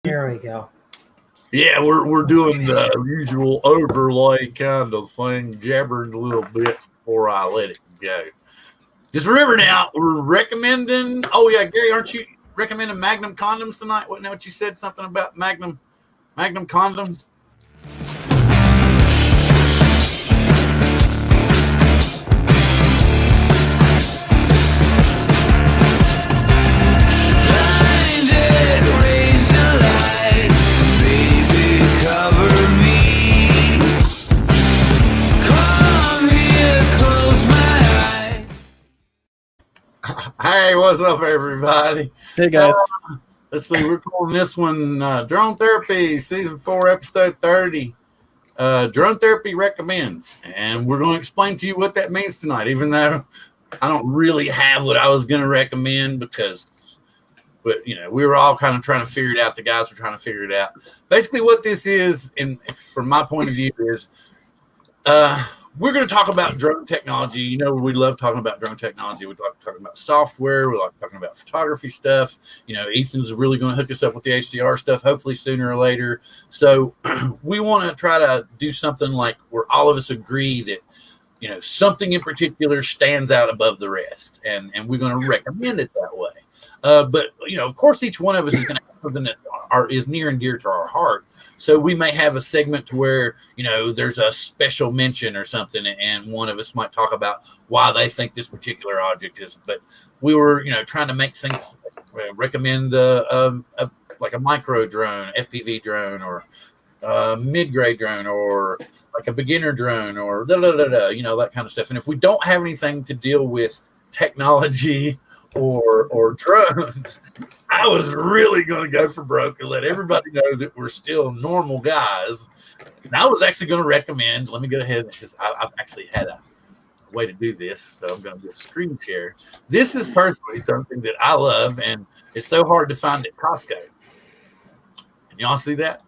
There we go. Yeah, we're doing the usual overlay kind of thing, jabbering a little bit before I let it go. Just remember now, we're recommending. Oh yeah, Gary, aren't you recommending Magnum condoms tonight? Wasn't that what you said? Something about Magnum condoms. Hey, what's up, everybody? Hey, guys. Let's see. We're calling this one Drone Therapy, Season 4, Episode 30. Drone Therapy recommends. And we're going to explain to you what that means tonight, even though I don't really have what I was going to recommend but we were all kind of trying to figure it out. The guys were trying to figure it out. Basically, what this is, and from my point of view, is we're going to talk about drone technology. We love talking about drone technology. We like talking about software. We like talking about photography stuff. Ethan's really going to hook us up with the HDR stuff, hopefully sooner or later. So we want to try to do something like where all of us agree that, something in particular stands out above the rest. And we're going to recommend it that way. But of course, each one of us is going to have something that is near and dear to our heart. So we may have a segment to where, there's a special mention or something, and one of us might talk about why they think this particular object is. But we were, trying to make things recommend like a micro drone, FPV drone, or mid-grade drone, or like a beginner drone, or that kind of stuff. And if we don't have anything to deal with technology or drones, I was really going to go for broke and let everybody know that we're still normal guys. And I was actually going to recommend, let me go ahead, because I've actually had a way to do this, so I'm going to do a screen share. This is personally something that I love, and it's so hard to find at Costco. Can y'all see that?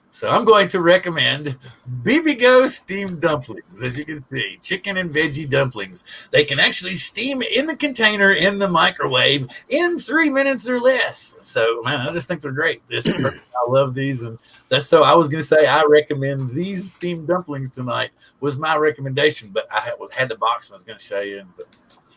So I'm going to recommend BBGO steamed dumplings. As you can see, chicken and veggie dumplings. They can actually steam in the container in the microwave in 3 minutes or less. So, man, I just think they're great. I love these. And that's so I was going to say I recommend these steamed dumplings tonight was my recommendation. But I had the box and I was going to show you. But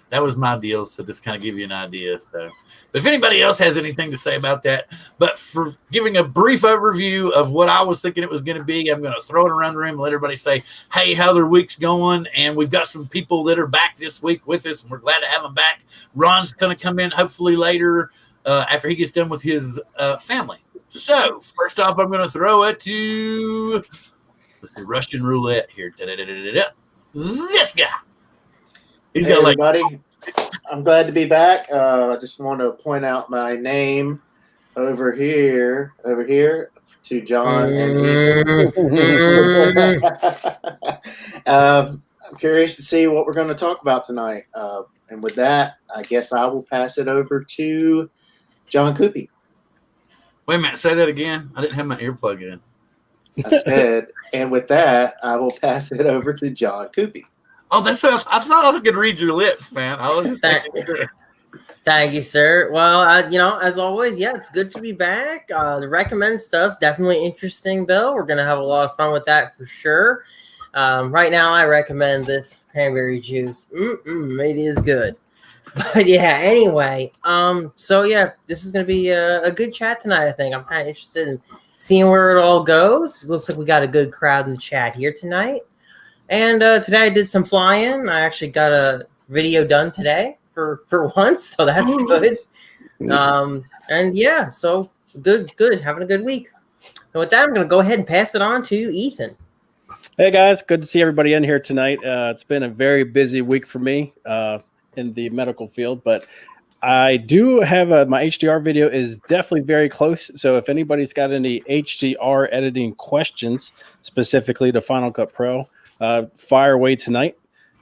that was my deal. So just kind of give you an idea. So, but if anybody else has anything to say about that, but for giving a brief overview of what I was thinking it was going to be, I'm going to throw it around the room and let everybody say, hey, how their week's going. And we've got some people that are back this week with us, and we're glad to have them back. Ron's going to come in hopefully later after he gets done with his family. So first off, I'm going to throw it to, let's see, Russian roulette here. This guy. He's got everybody. I'm glad to be back. I just want to point out my name over here to John and I'm curious to see what we're going to talk about tonight. And with that, I guess I will pass it over to John Cuppi. Wait a minute, say that again. I didn't have my earplug in. I said, and with that, I will pass it over to John Cuppi. Oh, that's what I thought I could read your lips, man. I was just Thank you, sir. Well, as always, yeah, it's good to be back. The recommend stuff, definitely interesting, Bill. We're going to have a lot of fun with that for sure. Right now, I recommend this cranberry juice. It is good. But yeah, anyway, so yeah, this is going to be a good chat tonight, I think. I'm kind of interested in seeing where it all goes. It looks like we got a good crowd in the chat here tonight. And today I did some flying. I actually got a video done today for once, so that's good. And yeah, so good, having a good week. So with that, I'm going to go ahead and pass it on to Ethan. Hey guys, good to see everybody in here tonight. It's been a very busy week for me in the medical field, but I do have my HDR video is definitely very close. So if anybody's got any HDR editing questions, specifically to Final Cut Pro, fire away tonight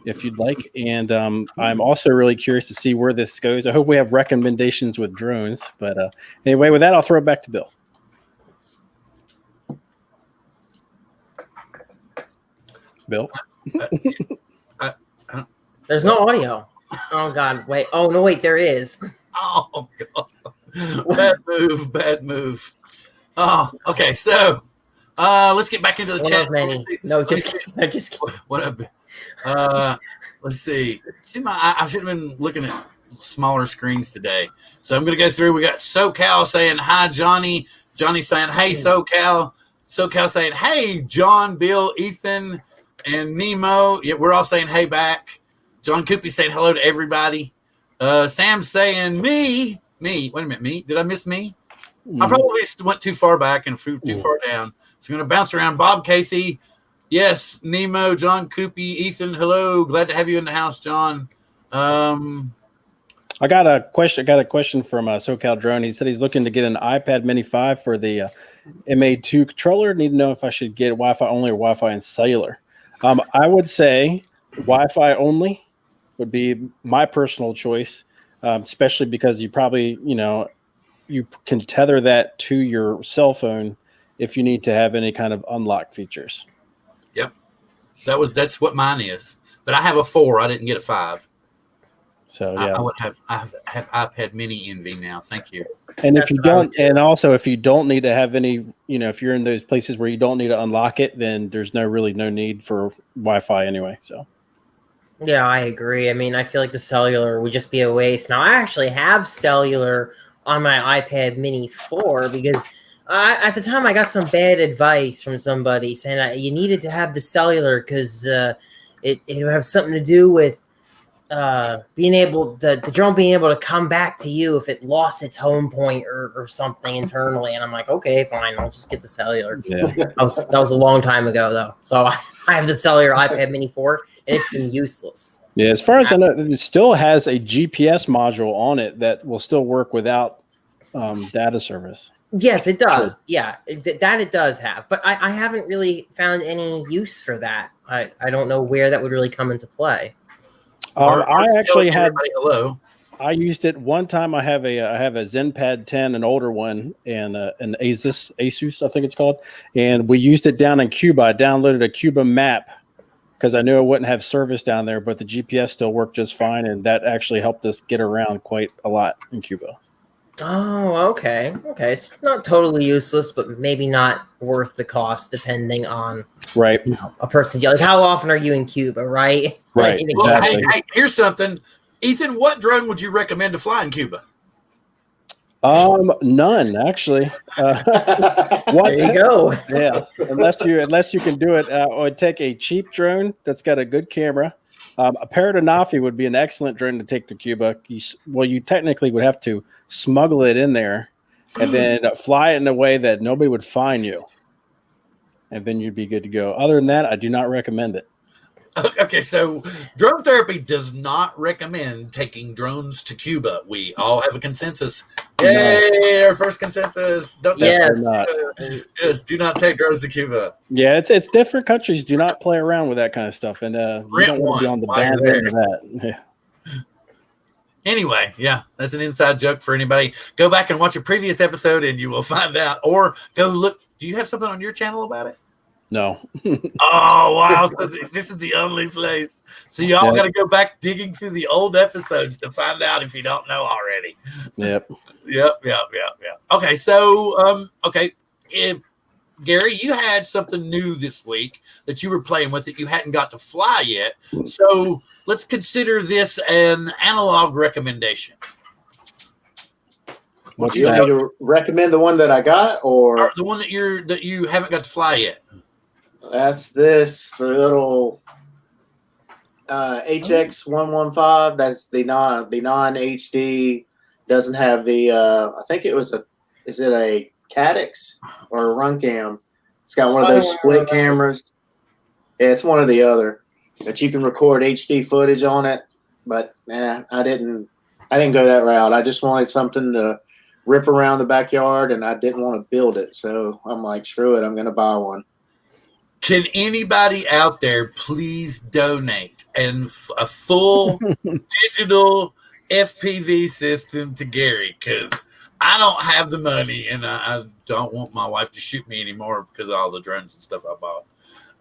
if you'd like. And I'm also really curious to see where this goes. I hope we have recommendations with drones. But anyway, with that, I'll throw it back to Bill. Bill? There's no audio. Oh, God. Wait. Oh, no, wait. There is. Oh, God. Bad move. Oh, okay. So let's get back into the One chat. of many. No, just kidding. What up? Let's see. I should have been looking at smaller screens today. So I'm going to go through. We got SoCal saying hi, Johnny. Johnny saying hey, SoCal. SoCal saying hey, John, Bill, Ethan, and Nemo. Yeah, we're all saying hey back. John Cuppi saying hello to everybody. Sam saying me. Wait a minute, me? Did I miss me? I probably went too far back and flew too far down. So I'm going to bounce around. Bob Casey. Yes, Nemo, John Cuppi, Ethan. Hello. Glad to have you in the house, John. I got a question. From SoCal Drone. He said he's looking to get an iPad Mini 5 for the MA2 controller. Need to know if I should get Wi-Fi only or Wi-Fi and cellular. I would say Wi-Fi only would be my personal choice, especially because you probably, you can tether that to your cell phone if you need to have any kind of unlock features. Yep. That's what mine is. But I have a 4. I didn't get a 5. So yeah, I have iPad Mini Envy now. Thank you. And if you don't, and also if you don't need to have any, if you're in those places where you don't need to unlock it, then there's no need for Wi-Fi anyway. So. Yeah, I agree. I mean, I feel like the cellular would just be a waste. Now, I actually have cellular on my iPad Mini 4 because at the time I got some bad advice from somebody saying that you needed to have the cellular because it would have something to do with being able the drone being able to come back to you if it lost its home point or something internally. And I'm like, okay, fine, I'll just get the cellular. Yeah. That was a long time ago though. So I have the cellular iPad Mini 4 and it's been useless. Yeah, as far as I know, it still has a GPS module on it that will still work without data service. Yes, it does. Sure. Yeah, that it does have. But I haven't really found any use for that. I don't know where that would really come into play. I actually had. Hello. I used it one time. I have a ZenPad 10, an older one, and an Asus, I think it's called. And we used it down in Cuba. I downloaded a Cuba map because I knew I wouldn't have service down there, but the GPS still worked just fine, and that actually helped us get around quite a lot in Cuba. Oh, okay. Okay. So not totally useless, but maybe not worth the cost depending on right a person. Like, how often are you in Cuba, right? Right. Well, exactly. hey, here's something. Ethan, what drone would you recommend to fly in Cuba? None actually. There you go. Yeah, unless you can do it, or take a cheap drone that's got a good camera. A Paradinafi would be an excellent drone to take to Cuba. You technically would have to smuggle it in there and then fly it in a way that nobody would find you, and then you'd be good to go. Other than that, I do not recommend it. Okay, so Drone Therapy does not recommend taking drones to Cuba. We all have a consensus. Yay, our first consensus. Don't take Yes. Yes, do not take drones to Cuba. Yeah, it's different countries do not play around with that kind of stuff, and you don't want to be on the bad end of that. Yeah. Anyway, yeah, that's an inside joke for anybody. Go back and watch a previous episode and you will find out. Or go look. Do you have something on your channel about it? No. Oh, wow. So this is the only place. So y'all got to go back digging through the old episodes to find out if you don't know already. Yep. Yep. Okay, so, if Gary, you had something new this week that you were playing with that you hadn't got to fly yet. So let's consider this an analog recommendation. Would you want me to recommend the one that I got, or the one that you haven't got to fly yet? That's the little HX115. That's the non HD. Doesn't have the I think is it a Cadix or a Runcam? It's got one of those split cameras. Yeah, it's one or the other. But you can record HD footage on it. But I didn't go that route. I just wanted something to rip around the backyard, and I didn't want to build it. So I'm like, screw it, I'm going to buy one. Can anybody out there please donate a full digital FPV system to Gary? Because I don't have the money, and I don't want my wife to shoot me anymore because of all the drones and stuff I bought.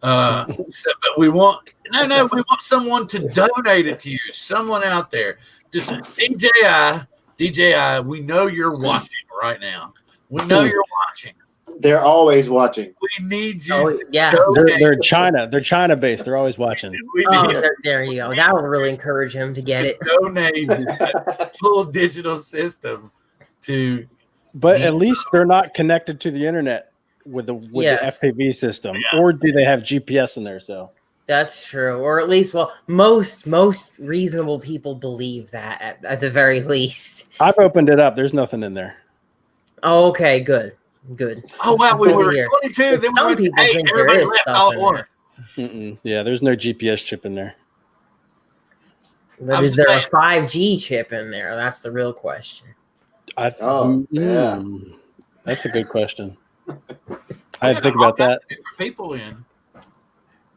But we want someone to donate it to you. Someone out there, just DJI. We know you're watching right now. We know you're watching. They're always watching. We need you. Oh, yeah. They're China. They're China based. They're always watching. We Oh, need there you go. That would really encourage him to get it. donate that full digital system to. But at least they're not connected to the internet with the Yes. FPV system, Yeah. or do they have GPS in there? So That's true, or at least, well, most reasonable people believe that at the very least. I've opened it up. There's nothing in there. Oh, okay, good. Oh wow, we Good to were hear. at 22. Then Some we went to people 8. think there Everybody is left stuff all at in there. once. Yeah, there's no GPS chip in there. But is there a 5G chip in there? That's the real question. Yeah. That's a good question. I had to think about that. Different people in.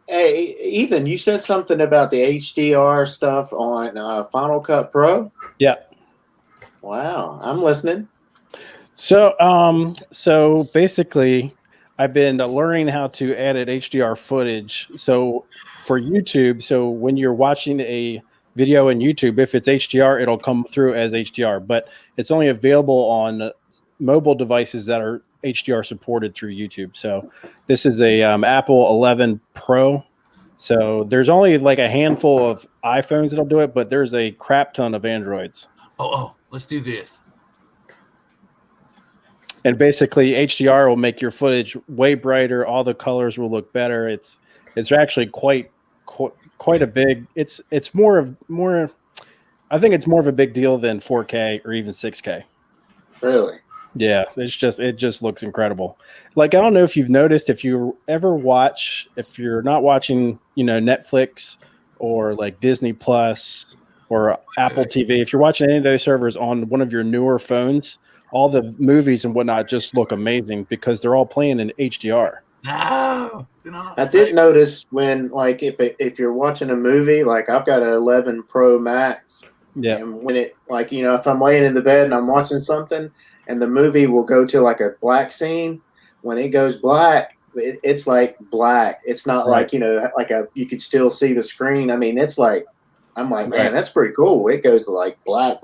Hey, Ethan, you said something about the HDR stuff on Final Cut Pro. Yeah. Wow, I'm listening. So basically, I've been learning how to edit HDR footage. So for YouTube, so when you're watching a video in YouTube, if it's HDR, it'll come through as HDR, but it's only available on mobile devices that are HDR supported through YouTube. So this is a Apple 11 Pro. So there's only like a handful of iPhones that'll do it, but there's a crap ton of Androids. Oh, let's do this. And basically, HDR will make your footage way brighter. All the colors will look better. It's actually quite a big. It's more. I think it's more of a big deal than 4K or even 6K. Really? Yeah, it just looks incredible. Like, I don't know if you've noticed, if you're not watching, Netflix or like Disney Plus or Apple TV, if you're watching any of those servers on one of your newer phones, all the movies and whatnot just look amazing because they're all playing in HDR. No, I did notice when, like, if you're watching a movie, like I've got an 11 Pro Max. Yeah. And when it, like, if I'm laying in the bed and I'm watching something and the movie will go to like a black scene, when it goes black, it's like black. It's not right. like you could still see the screen. I mean, it's like, I'm like, man, right. that's pretty cool. It goes to like black.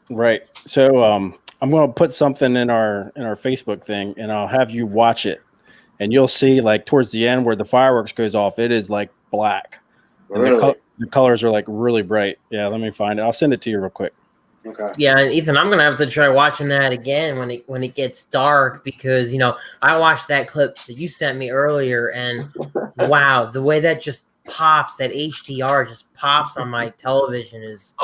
Right. So I'm going to put something in our Facebook thing, and I'll have you watch it, and you'll see like towards the end where the fireworks goes off, it is like black. And Really? the colors are like really bright. Yeah, let me find it. I'll send it to you real quick. Okay. Yeah, and Ethan, I'm gonna have to try watching that again when it gets dark because I watched that clip that you sent me earlier, and wow, the way that just pops, that HDR just pops on my television is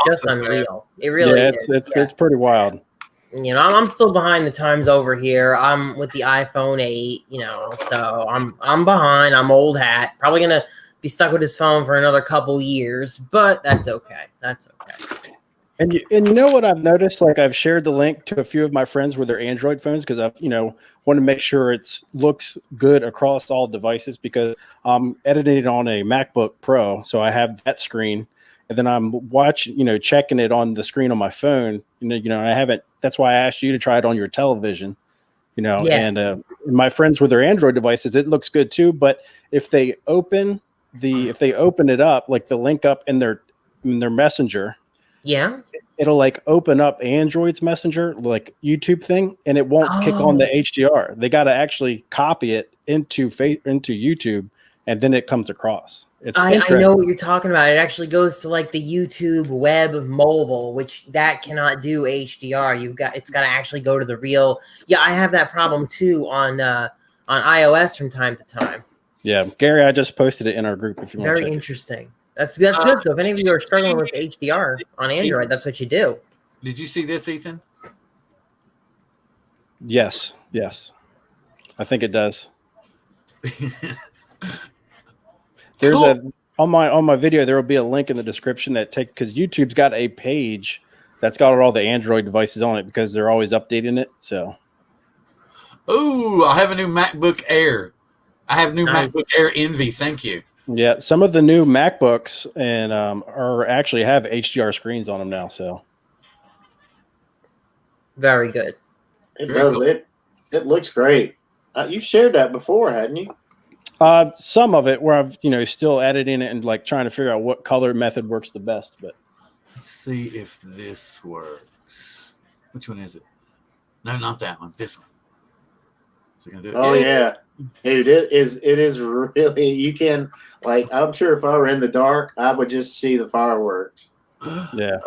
just unreal. It really is. It's pretty wild. I'm still behind the times over here. I'm with the iPhone 8, so I'm behind. I'm old hat. Probably gonna be stuck with his phone for another couple years, but that's okay. That's okay. And you know what I've noticed? Like, I've shared the link to a few of my friends with their Android phones because I've want to make sure it looks good across all devices because I'm editing it on a MacBook Pro, so I have that screen, and then I'm watching, checking it on the screen on my phone. I haven't. That's why I asked you to try it on your television. Yeah. And my friends with their Android devices, it looks good too. But if they open it up, like the link up in their Messenger. Yeah, it'll like open up Android's Messenger, like YouTube thing, and it won't kick on the HDR. They got to actually copy it into YouTube, and then it comes across. I know what you're talking about. It actually goes to like the YouTube web mobile, which that cannot do HDR. It's got to actually go to the real. Yeah, I have that problem too on iOS from time to time. Yeah, Gary, I just posted it in our group if you want to check. Very interesting. That's good. So if any of you are struggling with HDR on Android, that's what you do. Did you see this, Ethan? Yes. I think it does. There's on my video, there will be a link in the description because YouTube's got a page that's got all the Android devices on it because they're always updating it. So, I have a new MacBook Air. Nice. MacBook Air Envy. Thank you. Yeah, some of the new MacBooks and are actually have HDR screens on them now. So, very good. It does. Cool. It looks great. You've shared that before, hadn't you? Some of it where I've still editing it and like trying to figure out what color method works the best. But let's see if this works. Which one is it? No, not that one. This one. Oh yeah, dude, it is really, you can, like, I'm sure if I were in the dark, I would just see the fireworks. Yeah.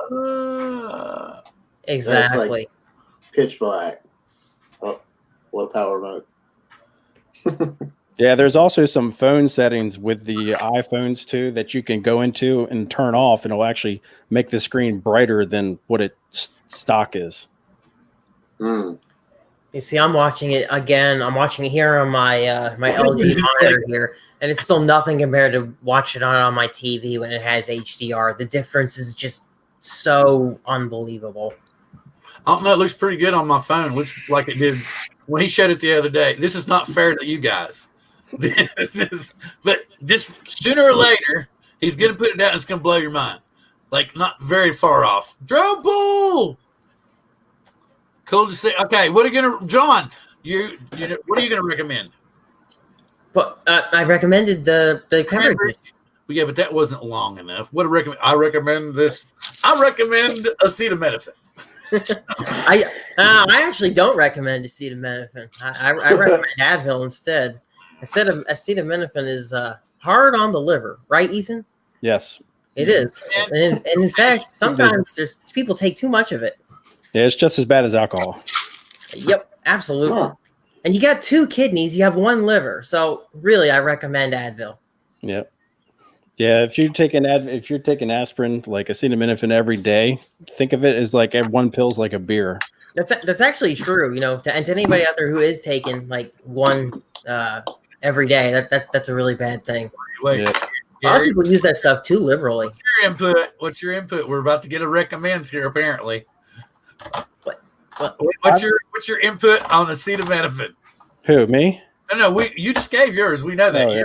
Exactly. That's like pitch black. Oh, low power mode. Yeah, there's also some phone settings with the iPhones too that you can go into and turn off, and it'll actually make the screen brighter than what it stock is. Mm. You see, I'm watching it again. I'm watching it here on my my LG monitor here, and it's still nothing compared to watch it on my TV when it has HDR. The difference is just so unbelievable. I don't know. It looks pretty good on my phone. It looks like it did when he showed it the other day. This is not fair to you guys. But this sooner or later, he's going to put it down. It's going to blow your mind. Like, not very far off. Drone pool! Cool to see. Okay, what are you going to, John, you know, what are you going to recommend? But I recommended the camera. Yeah, but that wasn't long enough. What I recommend this. I recommend acetaminophen. I actually don't recommend acetaminophen. I recommend Advil instead. Acetaminophen is hard on the liver, right, Ethan? Yes. It is. And in fact, sometimes there's people take too much of it. Yeah, it's just as bad as alcohol. Yep, absolutely. Huh. And you got 2 kidneys, you have 1 liver. So really, I recommend Advil. Yep. Yeah, if you're taking aspirin, like acetaminophen every day, think of it as like 1 pill's like a beer. That's actually true. You know, to anybody out there who is taking like 1 every day, that's a really bad thing. Wait, Yeah. A lot of people use that stuff too liberally. What's your input? We're about to get a recommends here, apparently. What? What's your input on acetaminophen? Who, me? No, you just gave yours. We know that. Oh, yeah.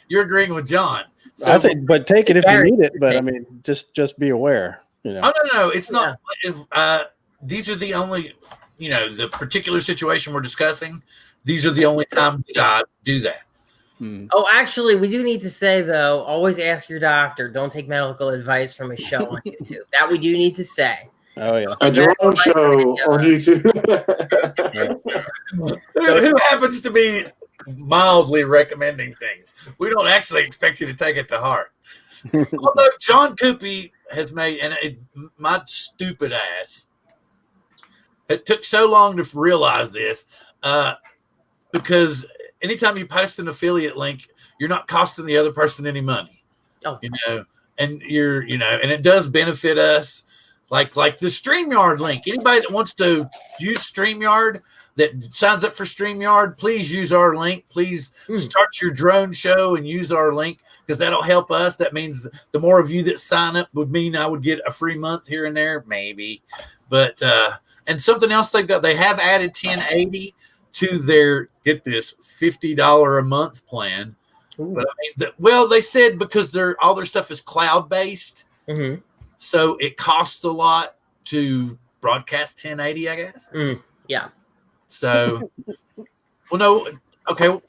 You're agreeing with John. So, I say, but take it if you need it. But I mean, just be aware. You know. Oh no, it's not. These are the only, the particular situation we're discussing. These are the only times that I do that. Oh, actually, we do need to say though, always ask your doctor. Don't take medical advice from a show on YouTube. That we do need to say. Oh yeah, a drone show on YouTube. Who happens to be mildly recommending things? We don't actually expect you to take it to heart. Although John Cuppi has made, my stupid ass, it took so long to realize this, because anytime you post an affiliate link, you're not costing the other person any money. Oh, and and it does benefit us. Like the StreamYard link. Anybody that wants to use StreamYard, that signs up for StreamYard, please use our link. Please start your drone show and use our link, because that'll help us. That means the more of you that sign up would mean I would get a free month here and there, maybe. But and something else they have added 1080 to their, get this, $50 a month plan. Ooh. But I mean, they said because all their stuff is cloud based. Mm-hmm. So it costs a lot to broadcast 1080, I guess. Yeah. So, no. Okay.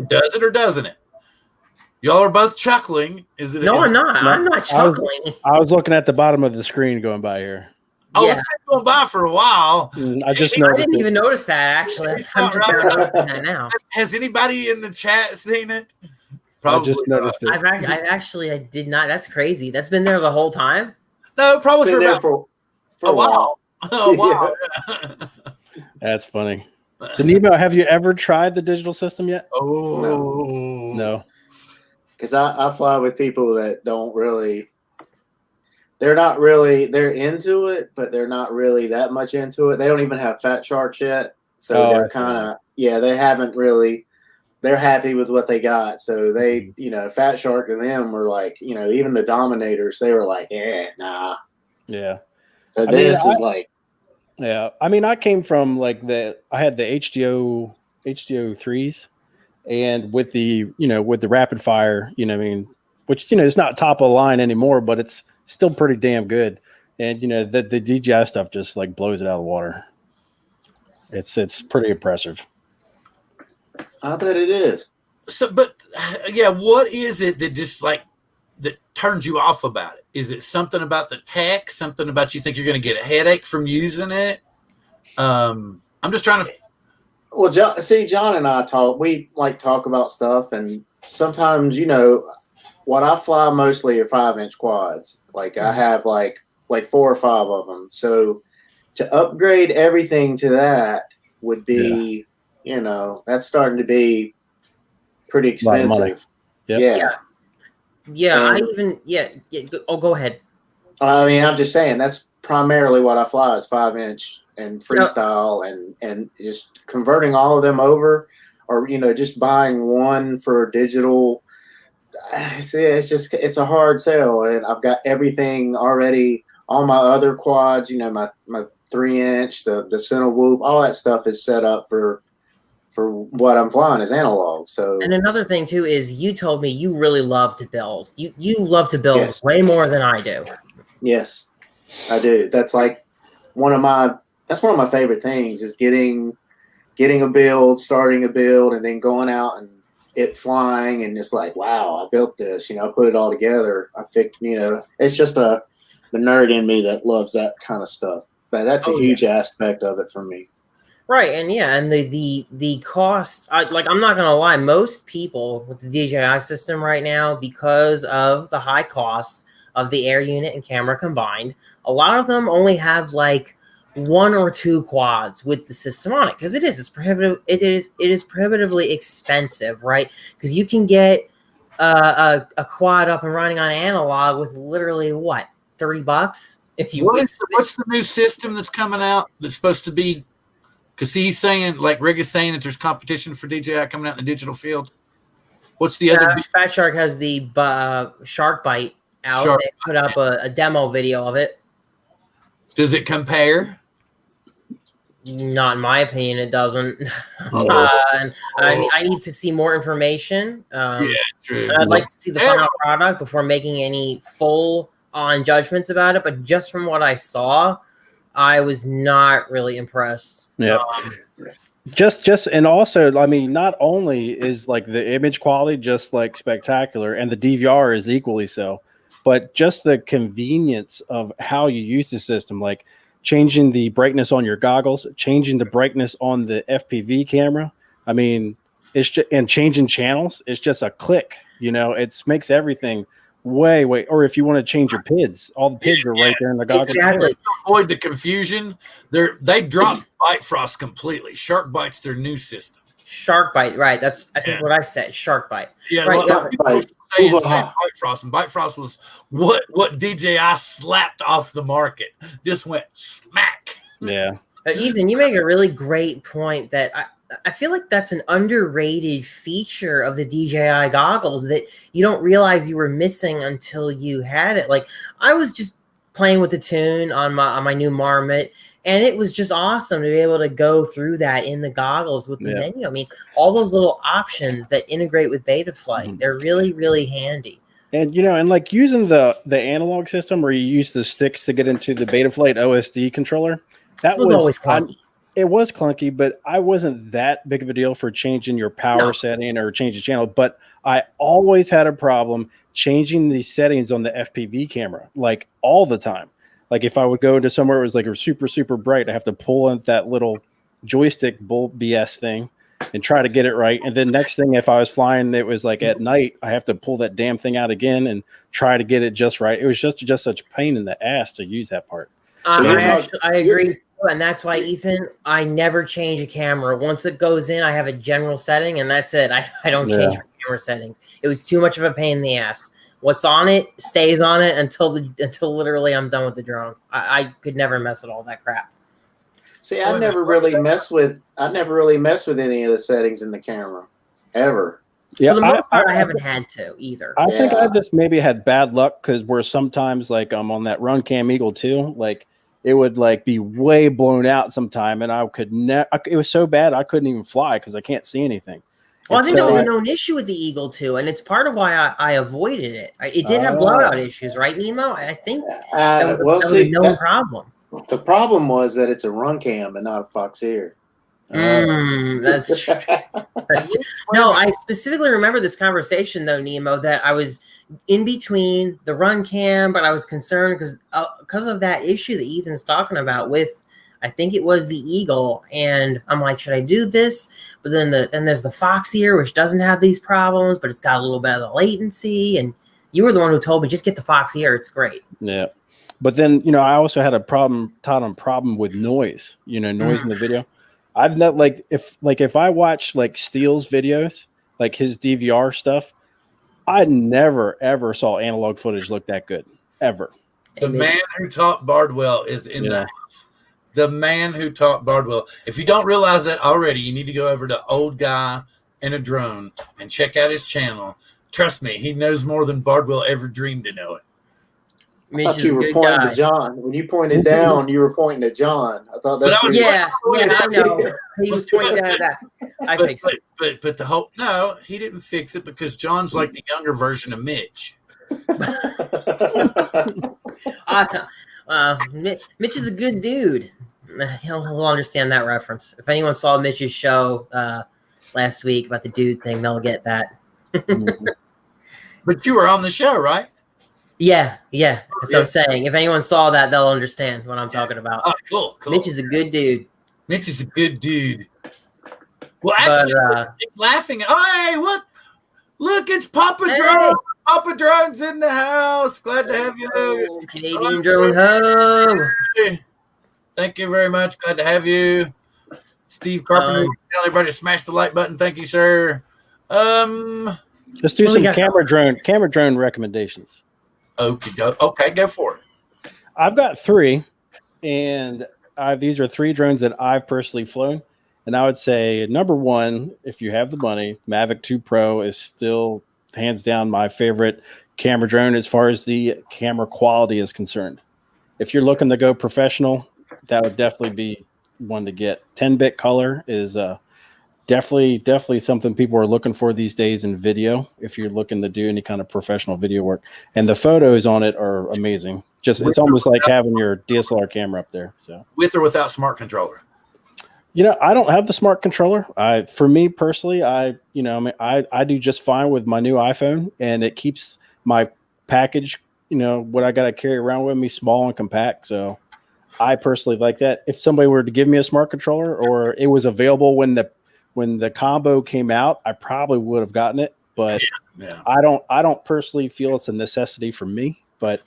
Does it or doesn't it? Y'all are both chuckling. Is it? No, I'm not. I'm not chuckling. I was looking at the bottom of the screen going by here. Oh, yeah. It's been going by for a while. I didn't even notice that, actually. I'm just noticing that now. Has anybody in the chat seen it? Probably. I just noticed it. I did not. That's crazy. That's been there the whole time? No, probably for a while. Oh, wow. Yeah. That's funny. So, Nemo, have you ever tried the digital system yet? Oh, no. Because I fly with people that don't really. They're into it, but they're not really that much into it. They don't even have Fat Sharks yet, so they're kind of they haven't really. They're happy with what they got. So they, Fat Shark and them were like, even the Dominators, they were like, nah. Yeah. So this is like. Yeah. I mean, I came from I had the HDO 3s, and with the, with the rapid fire, which, it's not top of the line anymore, but it's still pretty damn good. And, the DJI stuff just like blows it out of the water. It's pretty impressive. I bet it is. So, but yeah, what is it that just that turns you off about it? Is it something about the tech? Something about you think you're going to get a headache from using it? I'm just trying to. Well, John and I talk. We like talk about stuff, and sometimes, what I fly mostly are 5-inch quads. Like I have like 4 or 5 of them. So to upgrade everything to that would be, that's starting to be pretty expensive. Yep. Yeah. And, Oh, go ahead. I mean, I'm just saying that's primarily what I fly is 5-inch and freestyle, and just converting all of them over, or just buying one for digital. See, it's a hard sell, and I've got everything already. All my other quads, my 3-inch, the center whoop, all that stuff is set up for what I'm flying is analog. So, and another thing too is you told me you really love to build. You love to build yes. way more than I do. Yes, I do. That's like one of my favorite things is getting a build, starting a build, and then going out and it flying, and just like, wow, I built this. I put it all together. I fixed. It's just the nerd in me that loves that kind of stuff. But that's a huge aspect of it for me. Right, and the cost. I'm not gonna lie. Most people with the DJI system right now, because of the high cost of the air unit and camera combined, a lot of them only have like 1 or 2 quads with the system on it, because it's prohibitive. It is prohibitively expensive, right? Because you can get a quad up and running on analog with literally what, $30 if you. What's the new system that's coming out that's supposed to be? Because he's saying, like Rick is saying, that there's competition for DJI coming out in the digital field. What's the other? Fat Shark has the Shark Bite out. They put up a demo video of it. Does it compare? Not in my opinion, it doesn't. And I need to see more information. True. And I'd like to see the final product before making any full-on judgments about it. But just from what I saw, I was not really impressed. Yeah. And also, I mean, not only is like the image quality just like spectacular, and the DVR is equally so, but just the convenience of how you use the system, like changing the brightness on your goggles, changing the brightness on the FPV camera. I mean, it's just, and changing channels. It's just a click. It makes everything way. Or if you want to change your PIDs, all the PIDs are right there in the goggles. Exactly. To avoid the confusion, they dropped Bite Frost completely. Shark Bite's their new system. Shark Bite, right? That's I think what I said. Shark Bite. Yeah, right. Bite Frost, and Bite Frost was what DJI slapped off the market. Just went smack. Yeah. Ethan, you make a really great point that I feel like that's an underrated feature of the DJI goggles that you don't realize you were missing until you had it. Like I was just playing with the tune on my new Marmot, and it was just awesome to be able to go through that in the goggles with the menu. I mean, all those little options that integrate with Betaflight, they're really, really handy. And, and like using the analog system where you use the sticks to get into the Betaflight OSD controller, that was always clunky. It was clunky, but I wasn't that big of a deal for changing your power setting or changing channel. But I always had a problem changing the settings on the FPV camera, like all the time. Like if I would go into somewhere it was like a super, super bright, I have to pull in that little joystick bull BS thing and try to get it right. And then next thing, if I was flying, it was like at night, I have to pull that damn thing out again and try to get it just right. It was just such a pain in the ass to use that part. I agree. And that's why, Ethan, I never change a camera. Once it goes in, I have a general setting, and that's it. I don't change my camera settings. It was too much of a pain in the ass. What's on it stays on it until literally I'm done with the drone. I could never mess with all that crap. See, I never really mess with any of the settings in the camera ever. Yeah, for the most part, I haven't had to either. I think I just maybe had bad luck because where sometimes like I'm on that Run Cam Eagle 2, like it would like be way blown out sometime, and I could never. It was so bad I couldn't even fly because I can't see anything. Well, I think that was a known issue with the Eagle 2, and it's part of why I avoided it. It did have blowout issues, right, Nemo? I think that was a known problem. The problem was that it's a Run Cam and not a Foxeer. That's true. No, I specifically remember this conversation, though, Nemo, that I was in between the Run Cam, but I was concerned because of that issue that Ethan's talking about with I think it was the Eagle, and I'm like, should I do this? But then there's the Fox ear, which doesn't have these problems, but it's got a little bit of the latency. And you were the one who told me just get the Fox ear; it's great. Yeah, but then I also had a problem with noise. Noise in the video. I've not if I watch like Steele's videos, like his DVR stuff, I never ever saw analog footage look that good ever. The man who taught Bardwell is in the house. The man who taught Bardwell. If you don't realize that already, you need to go over to Old Guy in a Drone and check out his channel. Trust me, he knows more than Bardwell ever dreamed to know it. I thought you were pointing to John. When you pointed down, you were pointing to John. I thought that's I know. He was pointing at that. I fixed it. But the whole he didn't fix it because John's like the younger version of Mitch. Mitch is a good dude. He'll understand that reference. If anyone saw Mitch's show last week about the dude thing, they'll get that. But you were on the show, right? Yeah. That's what I'm saying. If anyone saw that, they'll understand what I'm talking about. Oh, cool. Mitch is a good dude. Mitch is a good dude. Well, actually, he's laughing. Oh, hey, what? Look, it's Papa Drone. Papa Drone's in the house. Glad to have you. Canadian Drone home. Thank you very much. Glad to have you. Steve Carpenter, tell everybody to smash the like button. Thank you, sir. Let's do some camera drone recommendations. Okay, go for it. I've got 3, and these are 3 drones that I've personally flown. And I would say, number 1, if you have the money, Mavic 2 Pro is still hands down my favorite camera drone as far as the camera quality is concerned. If you're looking to go professional, that would definitely be one to get. 10-bit color is definitely something people are looking for these days in video if you're looking to do any kind of professional video work. And the photos on it are amazing. It's almost like having your DSLR camera up there. So with or without smart controller? I don't have the smart controller. For me personally, I do just fine with my new iPhone, and it keeps my package, what I got to carry around with me, small and compact. So I personally like that. If somebody were to give me a smart controller, or it was available when the combo came out, I probably would have gotten it. But I don't personally feel it's a necessity for me. But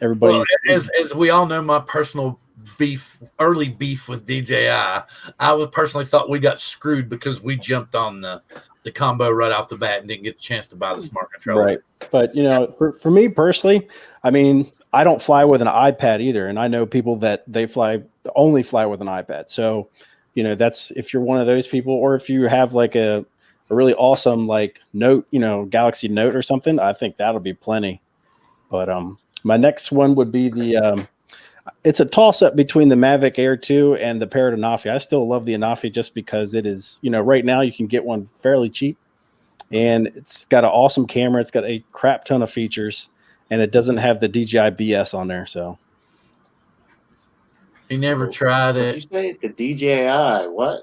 everybody. Well, as we all know, my personal early beef with DJI, I would personally thought we got screwed because we jumped on the combo right off the bat and didn't get a chance to buy the smart controller. Right. But for me personally, I don't fly with an iPad either, and I know people that they only fly with an iPad. So that's if you're one of those people, or if you have like a really awesome like Note, Galaxy Note or something, I think that'll be plenty. But my next one would be the it's a toss-up between the Mavic Air 2 and the Parrot Anafi. I still love the Anafi just because it is, right now you can get one fairly cheap, and it's got an awesome camera. It's got a crap ton of features, and it doesn't have the DJI BS on there. So you never tried it. Did you say the DJI what?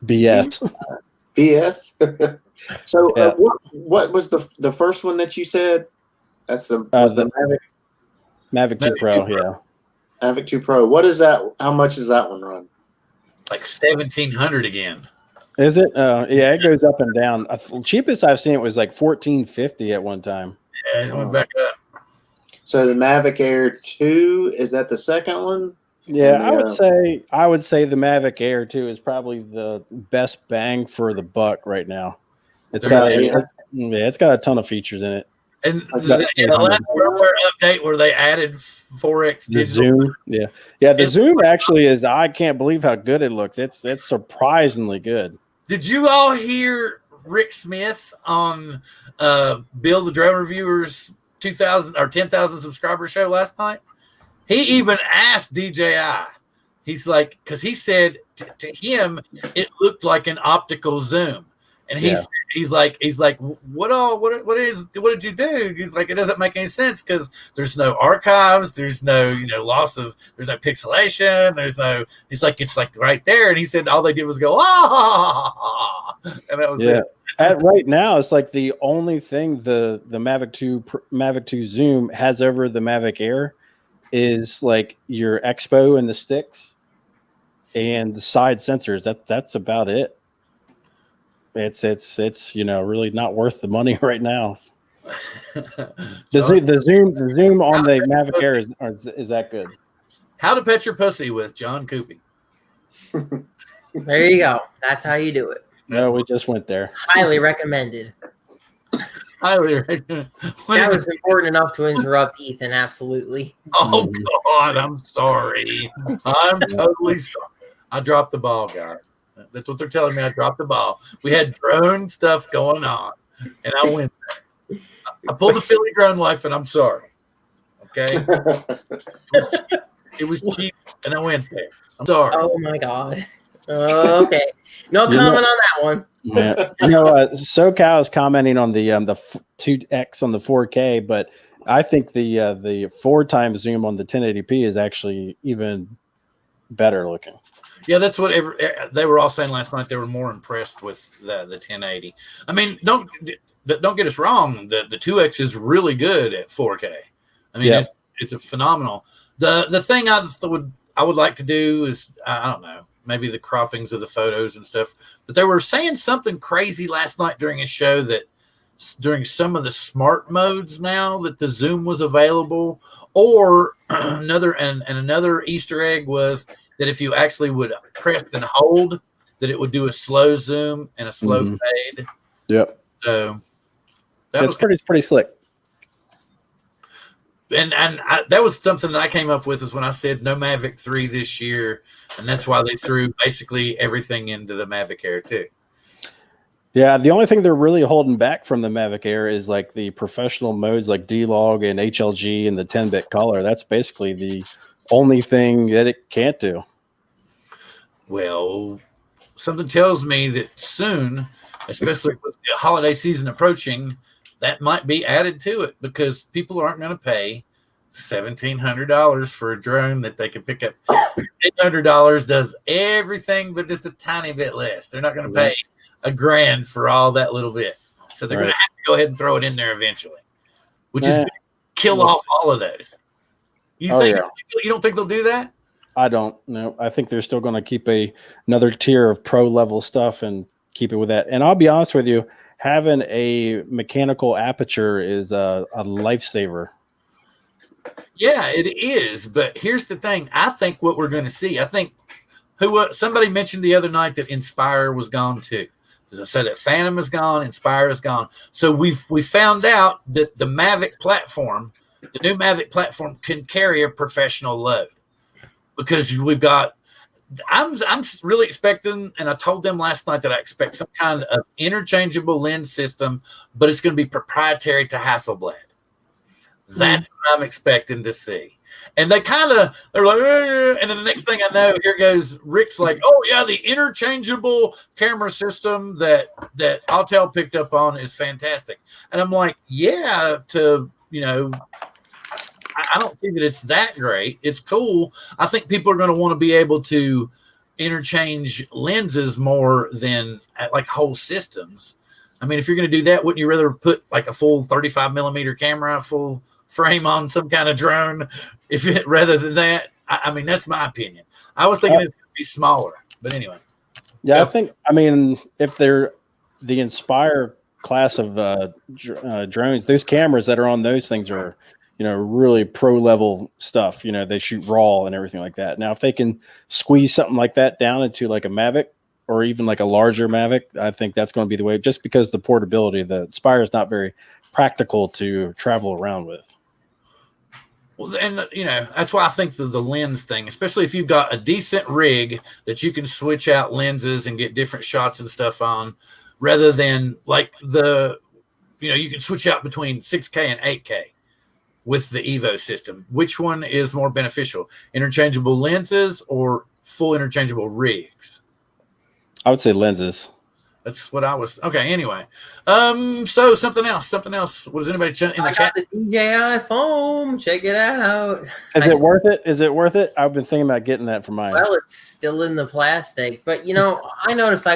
BS. BS. So what was the first one that you said? That's the Mavic 2 Pro, yeah. Mavic 2 Pro. What is that? How much does that one run? Like 1,700 again. Is it? Yeah, it goes up and down. Cheapest I've seen it was like $1,450 at one time. Yeah, it went back up. So the Mavic Air 2, is that the second one? Yeah, I would say the Mavic Air 2 is probably the best bang for the buck right now. It's got a ton of features in it. And the last firmware update where they added 4x digital zoom, the zoom actually is. I can't believe how good it looks. It's surprisingly good. Did you all hear Rick Smith on Bill the Drone Reviewer's 2,000 or 10,000 subscriber show last night? He even asked DJI. He's like, because he said to him it looked like an optical zoom. And he's like, what did you do? He's like, it doesn't make any sense because there's no archives, there's no, loss of, there's no pixelation, he's like, it's like right there. And he said all they did was go, and that was it. Right now, it's like the only thing the Mavic 2 Zoom has over the Mavic Air is like your expo and the sticks and the side sensors. That's about it. It's really not worth the money right now. The zoom on the Mavic Air is that good. How to pet your pussy with John Cuppi. There you go. That's how you do it. No, we just went there. Highly recommended. Highly recommended. That was important enough to interrupt Ethan. Absolutely. Oh God, I'm sorry. I'm totally sorry. I dropped the ball, guys. That's what they're telling me. I dropped the ball. We had drone stuff going on, and I went there. I pulled the Philly drone life, and I'm sorry. Okay, it was cheap, and I went there. I'm sorry. Oh my God. Okay. No comment on that one. Yeah. SoCal is commenting on the 2x on the 4K, but I think the 4x zoom on the 1080p is actually even better looking. Yeah, that's what they were all saying last night. They were more impressed with the 1080. I mean, don't get us wrong. The 2x is really good at 4K. I mean, it's a phenomenal. The thing I would like to do is, I don't know, maybe the croppings of the photos and stuff. But they were saying something crazy last night during a show that during some of the smart modes now that the zoom was available, or another Easter egg was that if you actually would press and hold, that it would do a slow zoom and a slow fade. Yep. So that's pretty slick. And that was something that I came up with is when I said no Mavic 3 this year, and that's why they threw basically everything into the Mavic Air 2. Yeah, the only thing they're really holding back from the Mavic Air is like the professional modes like D-Log and HLG and the 10-bit color. That's basically the only thing that it can't do. Well, something tells me that soon, especially with the holiday season approaching, that might be added to it because people aren't going to pay $1,700 for a drone that they can pick up. $800 does everything but just a tiny bit less. They're not going to pay $1,000 for all that little bit. So they're going to have to go ahead and throw it in there eventually, which is going to kill off all of those. You don't think they'll do that? I don't know. I think they're still going to keep another tier of pro level stuff and keep it with that. And I'll be honest with you, having a mechanical aperture is a lifesaver. Yeah, it is. But here's the thing. I think what we're going to see, I think somebody mentioned the other night that Inspire was gone too. So that Phantom is gone, Inspire is gone. So we found out that the Mavic platform, the new Mavic platform, can carry a professional load because we've got. I'm really expecting, and I told them last night that I expect some kind of interchangeable lens system, but it's going to be proprietary to Hasselblad. That's what I'm expecting to see. And they're like, and then the next thing I know, here goes Rick's like, oh yeah, the interchangeable camera system that Autel picked up on is fantastic. And I'm like, yeah, I don't think that it's that great. It's cool. I think people are going to want to be able to interchange lenses more than like whole systems. I mean, if you're going to do that, wouldn't you rather put like a full 35 millimeter camera, full frame on some kind of drone rather than that? I mean, that's my opinion. I was thinking it's going to be smaller, but anyway. Yeah, I mean, if they're the Inspire class of drones, those cameras that are on those things are, really pro level stuff. They shoot RAW and everything like that. Now, if they can squeeze something like that down into like a Mavic or even like a larger Mavic, I think that's going to be the way, just because the portability, the Inspire is not very practical to travel around with. Well, and that's why I think the lens thing, especially if you've got a decent rig that you can switch out lenses and get different shots and stuff on, rather than like you can switch out between 6K and 8K with the Evo system. Which one is more beneficial, interchangeable lenses or full interchangeable rigs? I would say lenses. That's what I was. Okay. Anyway, so something else. What does anybody in the chat? The DJI foam. Check it out. Is it worth it? Is it worth it? I've been thinking about getting that for mine. Well, it's still in the plastic, but I noticed I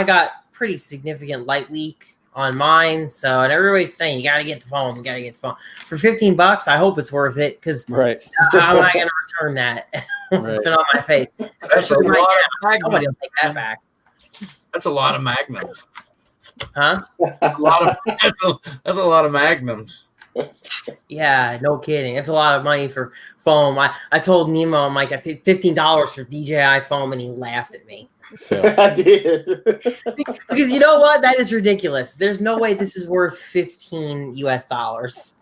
got pretty significant light leak on mine. So, and everybody's saying you got to get the phone. You got to get the phone for $15. I hope it's worth it because Right. I'm not going to return that. It's Right. been on my face, That's a especially right lot now. of Nobody will magnums. take that back, That's a lot of magnums. huh? That's a lot of magnums. Yeah, no kidding. It's a lot of money for foam. I told Nemo, I'm like, I paid $15 for DJI foam, and he laughed at me. So I did. Because you know what? That is ridiculous. There's no way this is worth $15 US.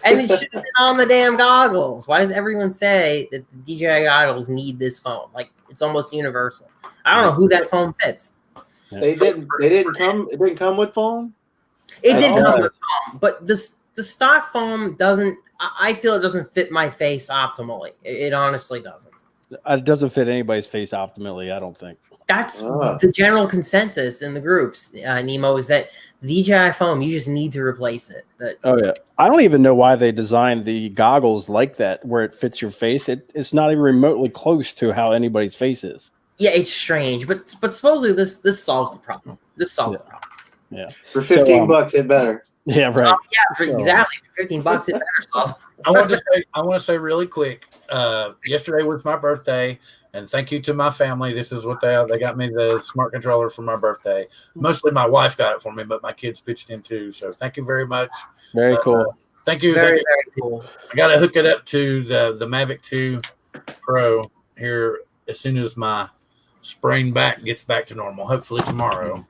And it should have been on the damn goggles. Why does everyone say that the DJI goggles need this foam? Like, it's almost universal. I don't know who that foam fits. They didn't come. It didn't come with foam. It did Oh. come with foam, but the stock foam doesn't. I feel it doesn't fit my face optimally. It honestly doesn't. it doesn't fit anybody's face optimally, I don't think. That's the general consensus in the groups, Nemo, is that the DJI foam, you just need to replace it. Oh, yeah. I don't even know why they designed the goggles like that, where it fits your face. It's not even remotely close to how anybody's face is. Yeah, it's strange, but supposedly this solves the problem. This solves the problem. Yeah. For $15, it better. Yeah, right. Exactly. For $15, it better solve. I want to say really quick. Yesterday was my birthday, and thank you to my family. This is what they got me the smart controller for my birthday. Mostly my wife got it for me, but my kids pitched in too. So thank you very much. Very cool. Thank you. Very cool. I got to hook it up to the Mavic 2 Pro here as soon as my sprained back gets back to normal. Hopefully tomorrow.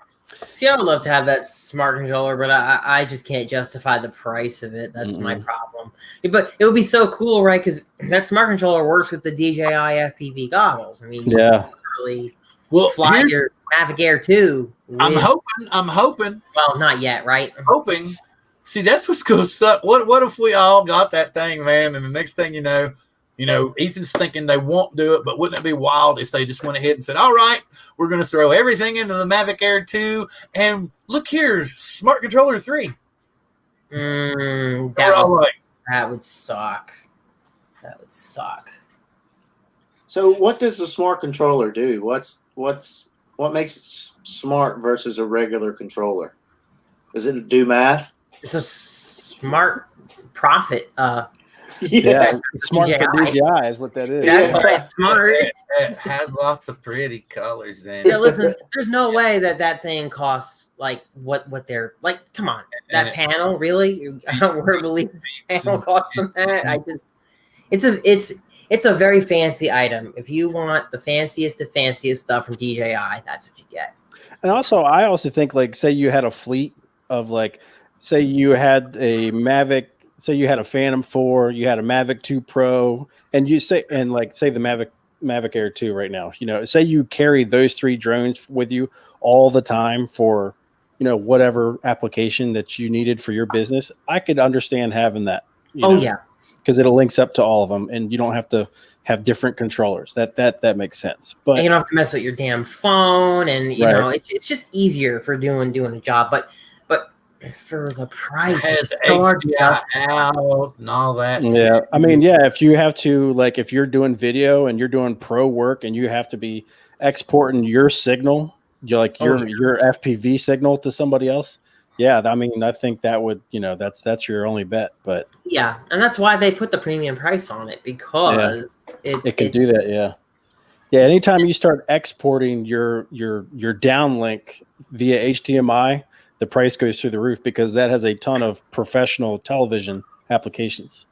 See, I would love to have that smart controller, but I just can't justify the price of it. That's my problem. But it would be so cool, right? Because that smart controller works with the DJI FPV goggles. I mean, you can literally fly your Mavic Air 2. I'm hoping. Well, not yet, right? Hoping. See, that's what's going to suck. What if we all got that thing, man, and the next thing you know, Ethan's thinking they won't do it, but wouldn't it be wild if they just went ahead and said, all right, we're going to throw everything into the Mavic Air 2, and look here, Smart Controller 3. That would suck. That would suck. So what does the smart controller do? What makes it smart versus a regular controller? Does it do math? It's a smart profit. Yeah, smart for DJI is what that is. That's why it's smart. It has lots of pretty colors in it. Yeah, listen, there's no way that thing costs like what they're like. Come on, that panel really? I don't really believe the panel costs them that. It's a very fancy item. If you want the fanciest of fanciest stuff from DJI, that's what you get. And also, I also think, like, say you had a fleet of, like, say you had a Mavic. Say you had a Phantom 4, you had a Mavic 2 Pro, and say the Mavic Air 2 right now. Say you carry those 3 drones with you all the time for, whatever application that you needed for your business. I could understand having that. Yeah, because it'll links up to all of them, and you don't have to have different controllers. That makes sense. But and you don't have to mess with your damn phone, and you know it's just easier for doing a job. But for the price, it's HDI out and all that. Yeah, I mean, if you have to, like, if you're doing video and you're doing pro work and you have to be exporting your signal, your FPV signal to somebody else. Yeah, I mean, I think that would, that's your only bet. But yeah, and that's why they put the premium price on it, because it can do that. Yeah. Anytime you start exporting your downlink via HDMI, the price goes through the roof, because that has a ton of professional television applications.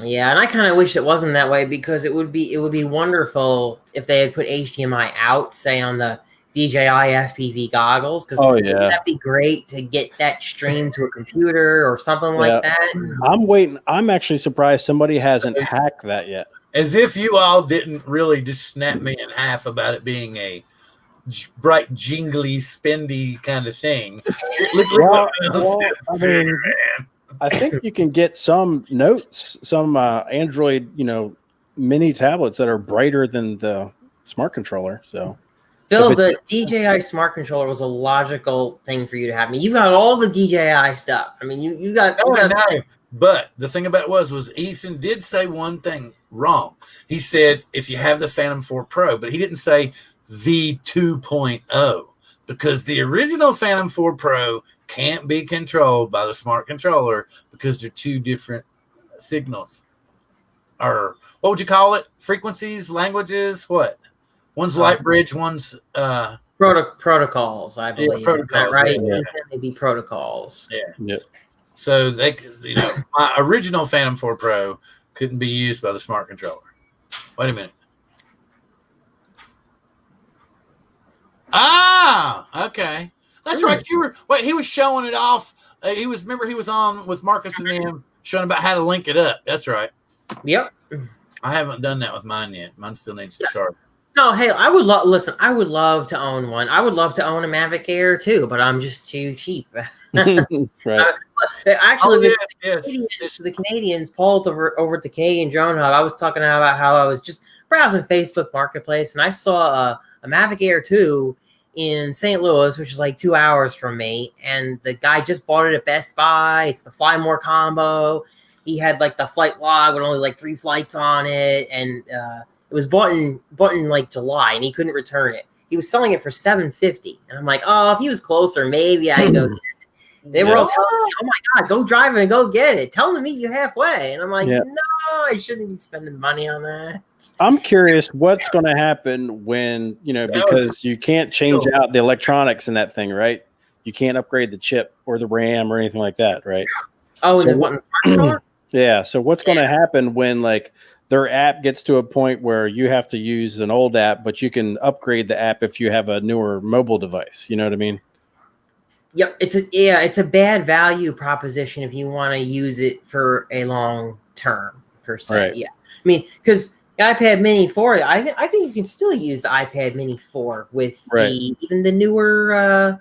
Yeah, and I kind of wish it wasn't that way, because it would be wonderful if they had put HDMI out, say on the DJI FPV goggles, because that'd be great to get that streamed to a computer or something like that. I'm waiting. I'm actually surprised somebody hasn't hacked that yet. As if you all didn't really just snap me in half about it being a bright, jingly, spendy kind of thing. I think you can get some notes, some Android, mini tablets that are brighter than the smart controller. So, Bill, the DJI smart controller was a logical thing for you to have. I mean, you got all the DJI stuff. I mean, you got. No. But the thing about it was Ethan did say one thing wrong. He said if you have the Phantom 4 Pro, but he didn't say the 2.0. because the original Phantom 4 Pro can't be controlled by the smart controller because they're two different signals. Or what would you call it? Frequencies, languages, what? One's light bridge, one's protocols, I believe. protocols, right? yeah. They be protocols. Yeah. Yep. So they, my original Phantom 4 Pro couldn't be used by the smart controller. Wait a minute. Ah, okay. That's right. He was showing it off. He was on with Marcus and him showing about how to link it up. That's right. Yep. I haven't done that with mine yet. Mine still needs to sharpen. No, hey, I would love to own one. I would love to own a Mavic Air too, but I'm just too cheap. Right. Actually, yes. the Canadians, Paul over at the Canadian Drone Hub, I was talking about how I was just browsing Facebook Marketplace, and I saw a Mavic Air 2 in St. Louis, which is like 2 hours from me, and the guy just bought it at Best Buy. It's the Fly More combo. He had like the flight log with only like 3 flights on it, and it was bought in like July, and he couldn't return it. He was selling it for $750, and I'm like, oh, if he was closer, maybe I'd go get it. They were all telling me, oh my God, go drive it and go get it. Tell him to meet you halfway. And I'm like, no, I shouldn't be spending money on that. I'm curious what's going to happen when, because you can't change out the electronics in that thing, right? You can't upgrade the chip or the RAM or anything like that, right? Oh, so and the yeah. So what's going to happen when like their app gets to a point where you have to use an old app, but you can upgrade the app if you have a newer mobile device? You know what I mean? Yep, it's a bad value proposition if you want to use it for a long term per se. Right. Yeah, I mean, because the iPad Mini 4, I think you can still use the iPad Mini 4 with even the newer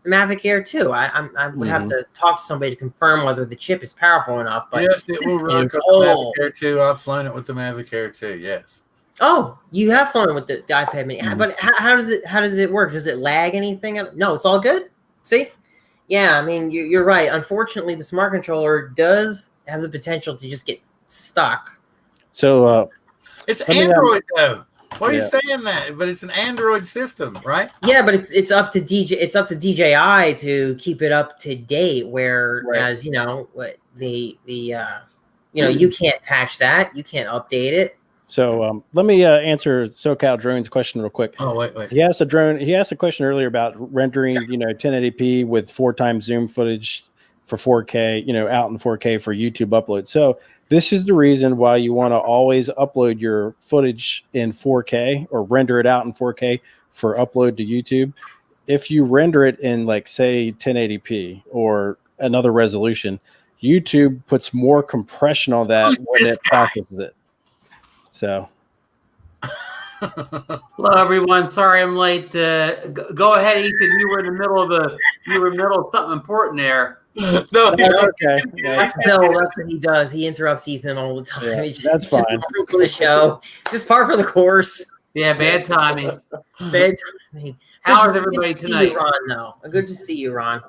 Mavic Air 2. I would have to talk to somebody to confirm whether the chip is powerful enough. But yes, it will run with the Mavic Air 2. I've flown it with the Mavic Air 2. Yes. Oh, you have flown it with the iPad Mini, but how does it work? Does it lag anything? No, it's all good. See. Yeah, I mean, you're right. Unfortunately, the smart controller does have the potential to just get stuck. So it's Android, though. Why are you saying that? But it's an Android system, right? Yeah, but it's up to DJI to keep it up to date. Whereas you can't patch that, you can't update it. So let me answer SoCal Drone's question real quick. Oh, wait. He asked a question earlier about rendering, 1080p with 4x zoom footage for 4K, out in 4K for YouTube upload. So this is the reason why you want to always upload your footage in 4K or render it out in 4K for upload to YouTube. If you render it in like say 1080p or another resolution, YouTube puts more compression on that when it processes it. So, hello everyone. Sorry I'm late. Go ahead, Ethan. You were in the middle of something important there. No, that's okay. That's what he does. He interrupts Ethan all the time. Yeah, that's fine. Just for the show, just par for the course. Yeah, bad timing. Bad timing. How is everybody tonight? Good to see you, Ron.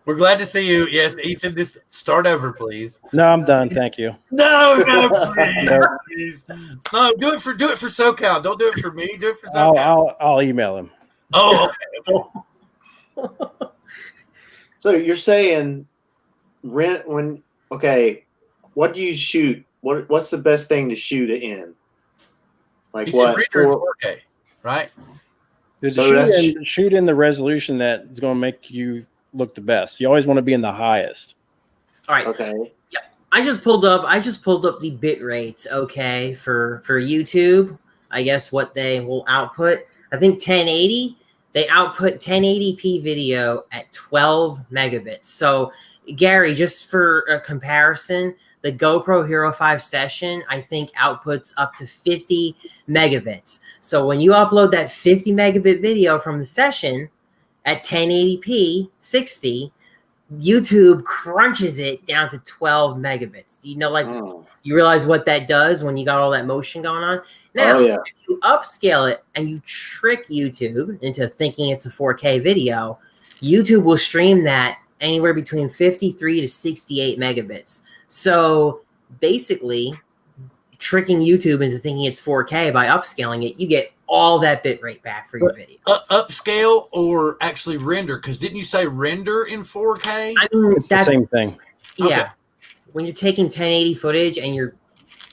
We're glad to see you. Yes, Ethan, just start over, please. No, I'm done. Thank you. No, please. No, do it for SoCal. Don't do it for me. Do it for SoCal. I'll email him. Oh, okay. So you're saying what do you shoot? What's the best thing to shoot it in? Like what? 4K, right? Shoot in the resolution that is going to make you look the best. You always want to be in the highest. All right. Okay. Yeah. I just pulled up the bit rates, okay, for YouTube. I guess what they will output. I think 1080, they output 1080p video at 12 megabits. So Gary, just for a comparison, the GoPro Hero 5 Session, I think outputs up to 50 megabits. So when you upload that 50 megabit video from the session at 1080p 60, YouTube crunches it down to 12 megabits. Do you know, you realize what that does when you got all that motion going on? Now, if you upscale it and you trick YouTube into thinking it's a 4K video, YouTube will stream that anywhere between 53 to 68 megabits. So basically, tricking YouTube into thinking it's 4K by upscaling it, you get all that bit rate back for your video. Upscale or actually render? Because didn't you say render in 4K? I mean, It's the same thing. Yeah. Okay. When you're taking 1080 footage and you're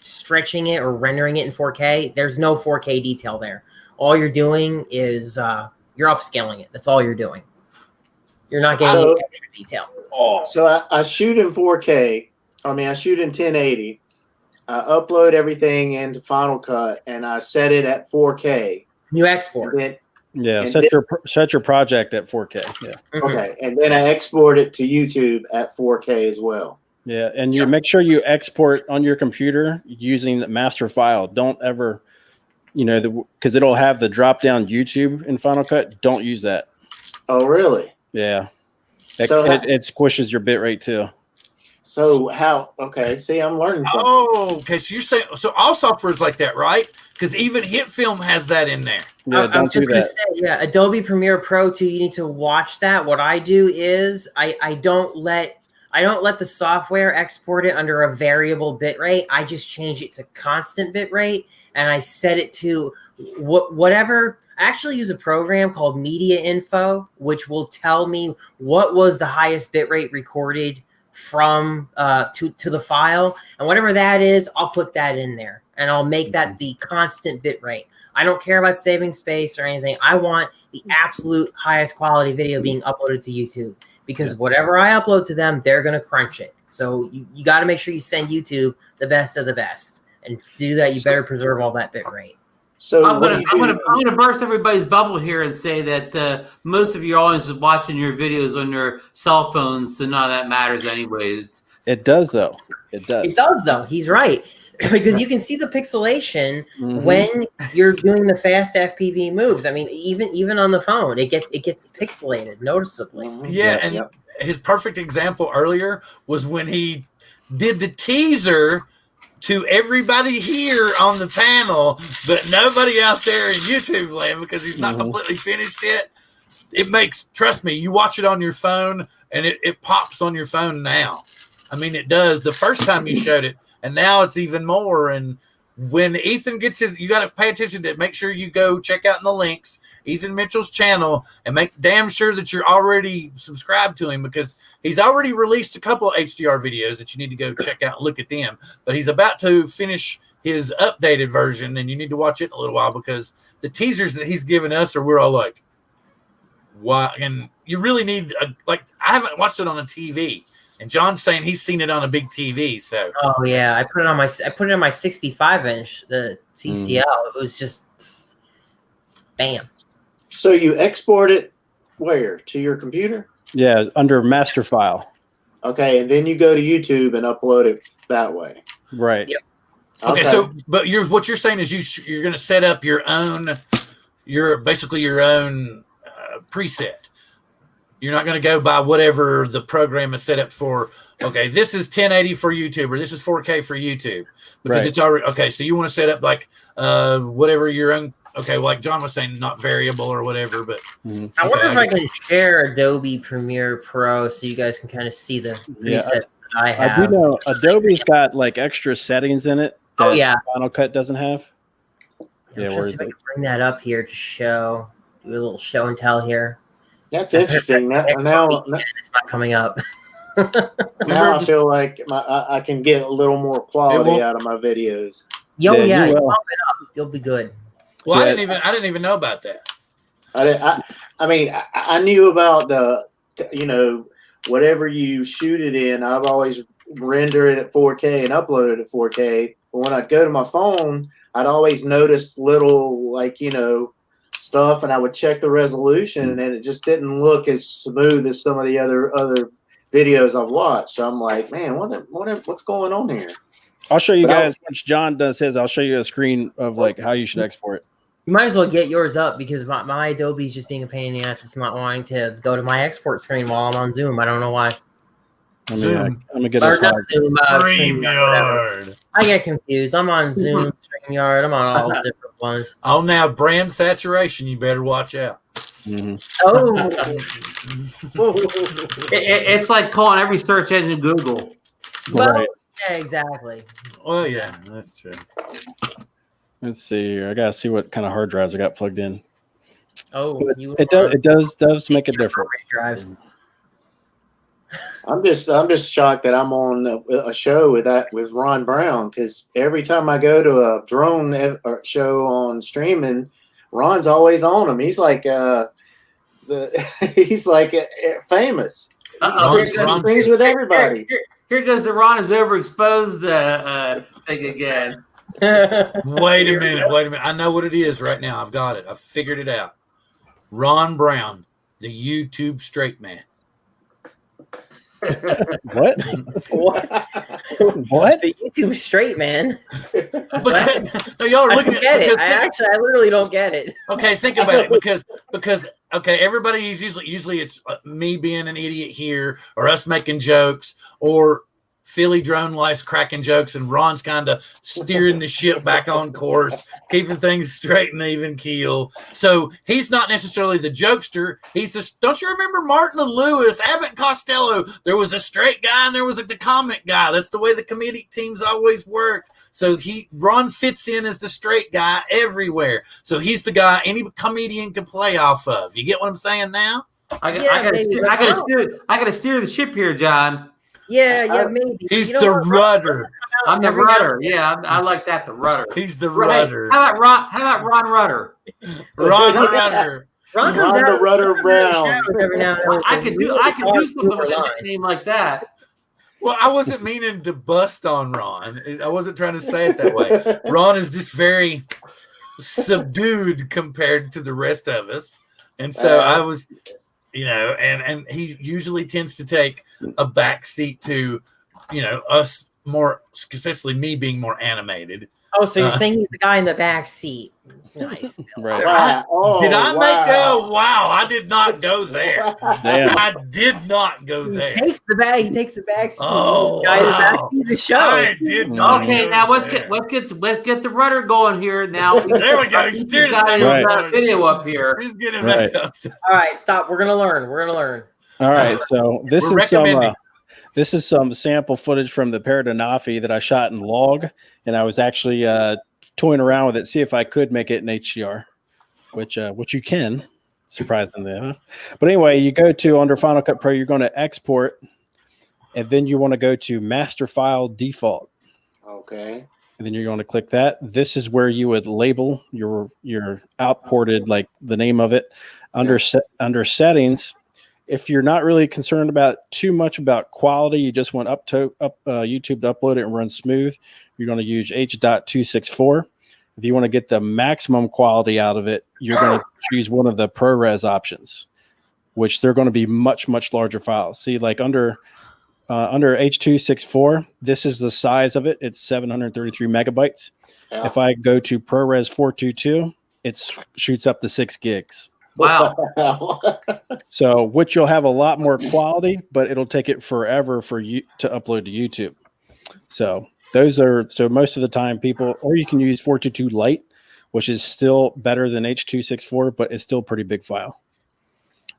stretching it or rendering it in 4K, there's no 4K detail there. All you're doing is you're upscaling it. That's all you're doing. You're not getting any extra detail. So I shoot in 4K. I shoot in 1080. I upload everything into Final Cut and I set it at 4K. You export. Set your project at 4K. Yeah. Mm-hmm. Okay, and then I export it to YouTube at 4K as well. Yeah, and you make sure you export on your computer using the master file. Don't ever, because it'll have the drop down YouTube in Final Cut. Don't use that. Oh, really? Yeah. It squishes your bit rate too. So how? Okay, see, I'm learning something. Oh, okay. So you're saying all software is like that, right? Because even HitFilm has that in there. Yeah, don't do that. Say, Adobe Premiere Pro too. You need to watch that. What I do is I don't let the software export it under a variable bit rate. I just change it to constant bit rate, and I set it to whatever. I actually use a program called Media Info, which will tell me what was the highest bit rate recorded from to the file, and whatever that is, I'll put that in there, and I'll make that the constant bit rate. I don't care about saving space or anything. I want the absolute highest quality video being uploaded to YouTube, because whatever I upload to them, they're going to crunch it. So you got to make sure you send YouTube the best of the best, and to do that, you better preserve all that bit rate. So I'm gonna burst everybody's bubble here and say that most of your audience is watching your videos on their cell phones, so none of that matters anyways. It does though. It does. It does though. He's right. Because you can see the pixelation when you're doing the fast FPV moves. I mean, even on the phone, it gets pixelated noticeably. Yeah, and his perfect example earlier was when he did the teaser to everybody here on the panel, but nobody out there in YouTube land, because he's not completely finished yet. It makes, trust me, you watch it on your phone and it pops on your phone now. I mean, it does the first time you showed it, and now it's even more. And when Ethan gets his, you got to pay attention to it. Make sure you go check out in the links Ethan Mitchell's channel and make damn sure that you're already subscribed to him, because he's already released a couple of HDR videos that you need to go check out and look at them. But he's about to finish his updated version, and you need to watch it in a little while, because the teasers that he's given us we're all like, why? And you really need I haven't watched it on a TV. And John's saying he's seen it on a big TV. So I put it on my 65-inch, the TCL. It was just bam. So you export it where? To your computer? Yeah, under master file. Okay, and then you go to YouTube and upload it that way. Right. Yep. Okay, so but what you're saying is you're going to set up your own preset. You're not going to go by whatever the program is set up for. Okay, this is 1080 for YouTube, or this is 4K for YouTube, because it's already okay. So you want to set up like whatever your own. Okay, like John was saying, not variable or whatever. But I wonder if I can share Adobe Premiere Pro so you guys can kind of see the presets that I have. I do know Adobe's got like extra settings in it that Final Cut doesn't have. Yeah, see if I can bring that up here to show. Do a little show and tell here. That's interesting. Now it's not coming up. Now I feel like I can get a little more quality out of my videos. You pump it up. You'll be good. Well, I didn't even know about that. I mean, I knew about the, whatever you shoot it in. I've always rendered it at 4K and uploaded it at 4K. But when I'd go to my phone, I'd always notice little stuff, and I would check the resolution, and it just didn't look as smooth as some of the other videos I've watched. So I'm like, man, what's going on here? I'll show you guys once John does his. I'll show you a screen of how you should export. You might as well get yours up, because my Adobe's just being a pain in the ass. It's not wanting to go to my export screen while I'm on Zoom. I don't know why. I'm gonna get StreamYard. I get confused. I'm on Zoom, StreamYard. I'm on all the different ones. Oh, now brand saturation. You better watch out. Oh, it's like calling every search engine Google. well, yeah, exactly. Oh yeah, that's true. Let's see here. I gotta see what kind of hard drives I got plugged in. Oh, But it does make a difference. Drives. I'm just shocked that I'm on a show with Ron Brown, because every time I go to a drone show on streaming, Ron's always on them. He's like he's like famous. He streams with everybody. Here goes the Ron is overexposed thing again. Wait a minute. I know what it is right now. I've got it. I've figured it out. Ron Brown, the YouTube straight man. What? What? The YouTube straight man. No, y'all are looking at it. I literally don't get it. Okay, think about it because okay, everybody's usually it's me being an idiot here, or us making jokes, or Philly Drone Life's cracking jokes, and Ron's kind of steering the ship back on course, keeping things straight and even keel. So he's not necessarily the jokester. He's just, don't you remember Martin and Lewis, Abbott and Costello? There was a straight guy and there was the comic guy. That's the way the comedic teams always work. So Ron fits in as the straight guy everywhere. So he's the guy any comedian can play off of. You get what I'm saying now? I gotta steer the ship here, John. Yeah, maybe. He's the rudder. I'm the rudder. Yeah, I like that. The rudder. He's the rudder. How about Ron Rudder? Ron Rudder. Ron comes out the Rudder Brown. I could do something with a nickname like that. Well, I wasn't meaning to bust on Ron. I wasn't trying to say it that way. Ron is just very subdued compared to the rest of us, and so I was, and he usually tends to take a back seat to, us more, especially me being more animated. Oh, so you're saying he's the guy in the back seat? Nice. Right. Did I make that? Wow, I did not go there. Damn. I did not go there. He takes the back seat. Oh, Guy in the back wow. seat of the show. I did not. Okay, go now let's there. get the rudder going here. Now There we go. He steered us got down. a video up here. He's getting Right. back up. All right, stop. We're gonna learn. All right, so this We're is some recommending. this is some sample footage from the Paradanafi that I shot in log, and I was actually toying around with it, see if I could make it in HDR, which you can, surprisingly enough. But anyway, you go to under Final Cut Pro, you're going to export, and then you want to go to Master File Default. Okay. And then you're going to click that. This is where you would label your outported, like the name of it. Under settings, if you're not really concerned about too much about quality, you just want YouTube to upload it and run smooth, you're going to use H.264. If you want to get the maximum quality out of it, you're going to choose one of the ProRes options, which they're going to be much, much larger files. See, like under H.264, this is the size of it. It's 733 megabytes. Yeah. If I go to ProRes 422, it shoots up to 6 gigs. Wow. So, which you'll have a lot more quality, but it'll take it forever for you to upload to YouTube. So most of the time people, or you can use 422 Lite, which is still better than H.264, but it's still a pretty big file.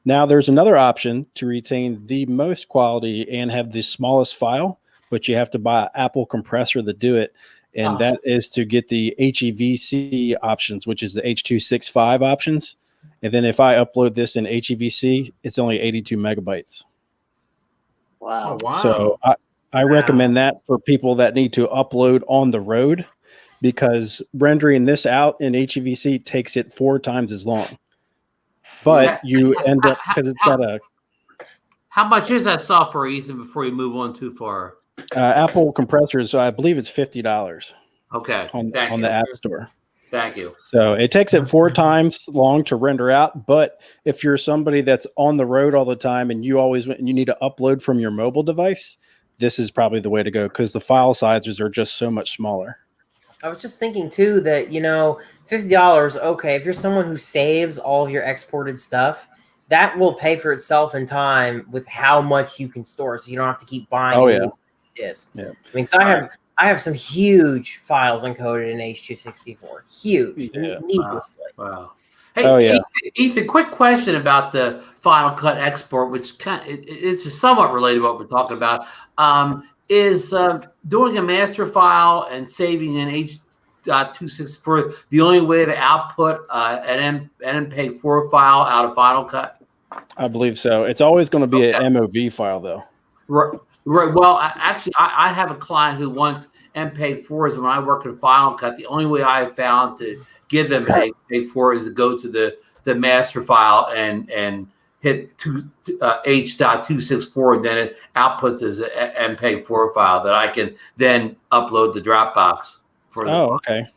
Now there's another option to retain the most quality and have the smallest file, but you have to buy an Apple compressor to do it. And that is to get the HEVC options, which is the H.265 options. And then if I upload this in HEVC, it's only 82 megabytes. Wow. Oh, wow. So I recommend that for people that need to upload on the road, because rendering this out in HEVC takes it 4 times as long. But you end up, because it's got a... How much is that software, Ethan, before you move on too far? Apple compressors, so I believe it's $50. Okay. On the App Store. Thank you. So it takes it 4 times long to render out. But if you're somebody that's on the road all the time and you need to upload from your mobile device, this is probably the way to go, because the file sizes are just so much smaller. I was just thinking too that, $50, okay, if you're someone who saves all of your exported stuff, that will pay for itself in time with how much you can store, so you don't have to keep buying a disk. Yeah. I mean, so I have some huge files encoded in H.264. Huge. Yeah. Needlessly. Wow. Hey, Ethan, quick question about the Final Cut export, which it's somewhat related to what we're talking about. Is doing a master file and saving in H.264 the only way to output an MPEG 4 file out of Final Cut? I believe so. It's always going to be an MOV file, though. Right. Well, I have a client who wants MPEG 4s, and when I work in Final Cut, the only way I have found to give them an MPEG 4 is to go to the master file and hit H.264, and then it outputs as an MPEG 4 file that I can then upload to Dropbox. Okay.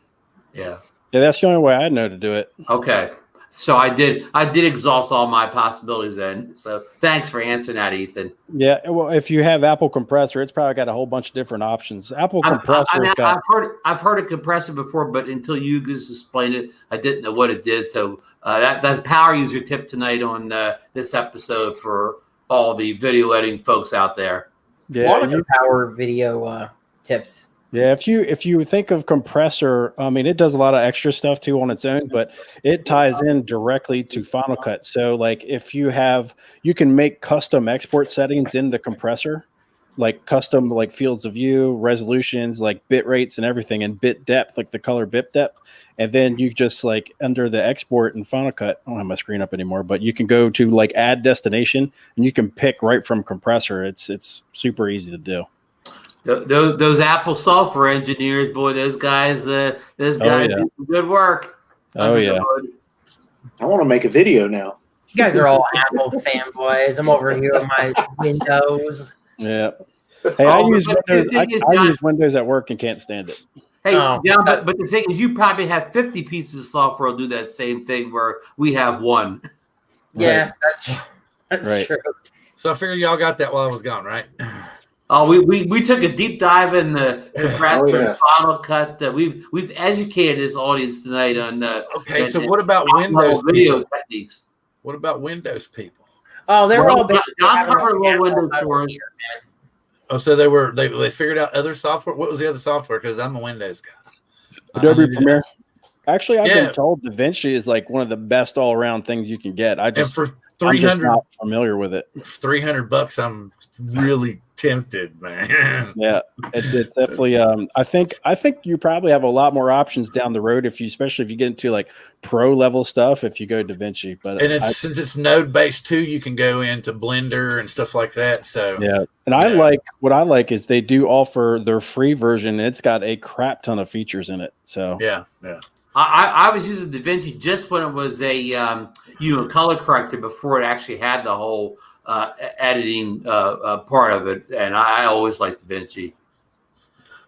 Yeah. Yeah, that's the only way I know to do it. Okay. So I did exhaust all my possibilities then. So thanks for answering that, Ethan. Yeah, well, if you have Apple Compressor, it's probably got a whole bunch of different options. Apple Compressor. I've heard of Compressor before, but until you just explained it, I didn't know what it did. So that's power user tip tonight on this episode for all the video editing folks out there. Yeah, a lot of power video tips. Yeah, if you think of Compressor, I mean, it does a lot of extra stuff too on its own, but it ties in directly to Final Cut. So like if you can make custom export settings in the Compressor, like custom like fields of view, resolutions, like bit rates and everything, and bit depth, like the color bit depth. And then you just like under the export in Final Cut, I don't have my screen up anymore, but you can go to like add destination and you can pick right from Compressor. It's super easy to do. Those Apple software engineers, boy, those guys do some good work. Oh yeah. I want to make a video now. You guys are all Apple fanboys. I'm over here on my Windows. Yeah. Hey, I use Windows. I use Windows at work and can't stand it. Hey, John, but the thing is, you probably have 50 pieces of software will do that same thing where we have one. Yeah, that's right. True. So I figured y'all got that while I was gone, right? Oh, we took a deep dive in the Compressor and Final Cut. We've educated this audience tonight on. Okay, so what about Windows video techniques? What about Windows people? Oh, they're all. I'll cover a little Windows for us. Oh, so they figured out other software. What was the other software? Because I'm a Windows guy. Adobe Premiere. Actually, I've been told DaVinci is like one of the best all around things you can get. I'm just not familiar with it. $300, I'm really tempted, man. Yeah, it's definitely. I think you probably have a lot more options down the road especially if you get into like pro level stuff. If you go DaVinci, but since it's node based too, you can go into Blender and stuff like that. So yeah, and what I like is they do offer their free version. And it's got a crap ton of features in it. So yeah. I was using DaVinci just when it was a color corrector before it actually had the whole editing part of it, and I always liked DaVinci.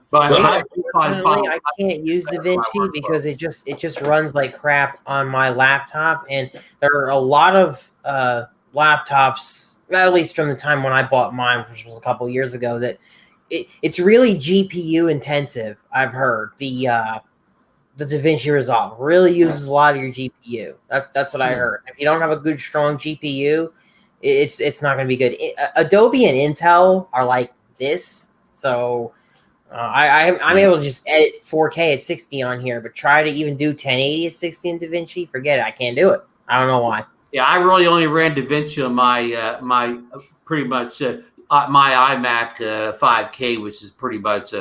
But unfortunately, I can't use DaVinci because it just runs like crap on my laptop, and there are a lot of laptops, at least from the time when I bought mine, which was a couple of years ago, that it's really GPU intensive. I've heard the DaVinci Resolve really uses a lot of your GPU. That's what I heard. If you don't have a good, strong GPU, it's not going to be good. Adobe and Intel are like this, so I'm able to just edit 4K at 60 on here, but try to even do 1080 at 60 in DaVinci, forget it. I can't do it. I don't know why. Yeah, I really only ran DaVinci on my pretty much my iMac 5K, which is pretty much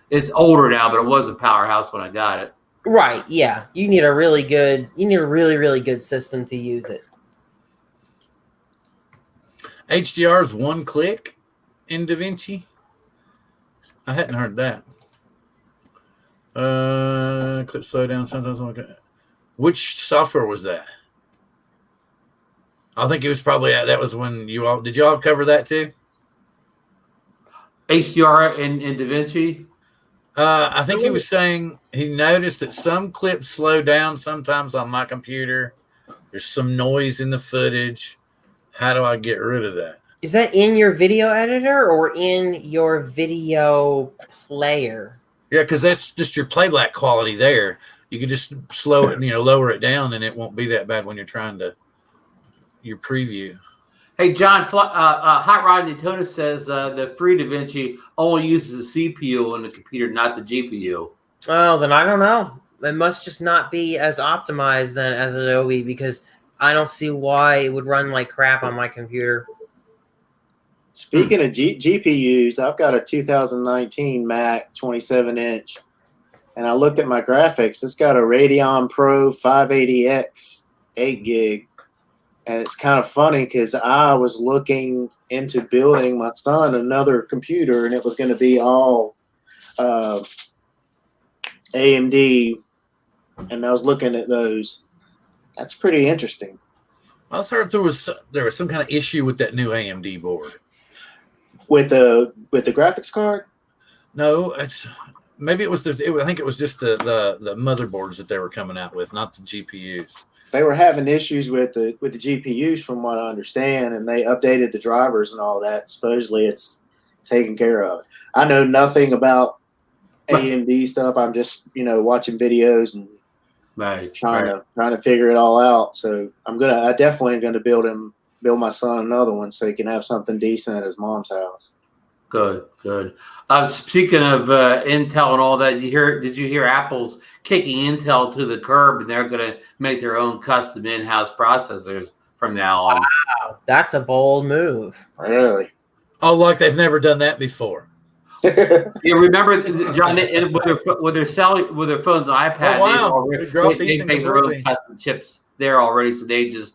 it's older now, but it was a powerhouse when I got it. Right. Yeah. You need a really good system to use it. HDR is one click in DaVinci. I hadn't heard that. Clip slow down sometimes. Which software was that? I think it was probably that was when did you all cover that too? HDR in DaVinci. I think he was saying he noticed that some clips slow down sometimes on my computer. There's some noise in the footage. How do I get rid of that? Is that in your video editor or in your video player? Yeah, because that's just your playback quality there. You can just slow it, lower it down, and it won't be that bad when you're trying to your preview. Hey, John, Hot Rod Daytona says the free DaVinci only uses the CPU on the computer, not the GPU. Oh, then I don't know. It must just not be as optimized then as Adobe, because I don't see why it would run like crap on my computer. Speaking of GPUs, I've got a 2019 Mac 27-inch and I looked at my graphics. It's got a Radeon Pro 580X 8 gig. And it's kind of funny because I was looking into building my son another computer, and it was going to be all AMD, and I was looking at those. That's pretty interesting. I thought there was some kind of issue with that new AMD board. With the graphics card? No, maybe it was I think it was just the motherboards that they were coming out with, not the GPUs. They were having issues with the GPUs, from what I understand, and they updated the drivers and all that. Supposedly, it's taken care of. I know nothing about AMD stuff. I'm just watching videos and trying to figure it all out. So I definitely gonna build my son another one so he can have something decent at his mom's house. Good. Speaking of Intel and all that, did you hear Apple's kicking Intel to the curb, and they're going to make their own custom in-house processors from now on? Wow, that's a bold move. Really? Oh, like they've never done that before. You remember, John, with their phones and iPads, wow. they make their own custom chips there already. So they just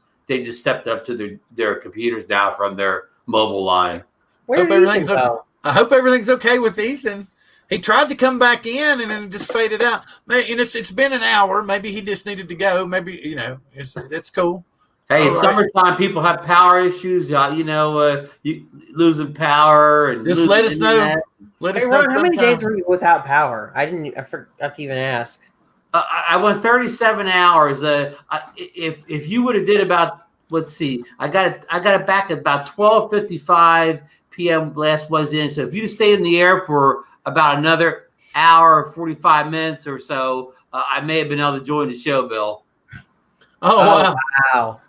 stepped up to their computers now from their mobile line. Where did Ethan go? I hope everything's okay with Ethan. He tried to come back in and then it just faded out. It's been an hour. Maybe he just needed to go. Maybe it's cool. Hey, it's summertime. People have power issues. You losing power and just let us know. Let us know. Ron, how many days were you without power? I forgot to even ask. I went 37 hours. If you would have did about, let's see, I got it back at about 12:55 p.m. last Wednesday. So if you'd stayed in the air for about another hour or 45 minutes or so, I may have been able to join the show, Bill. Oh wow!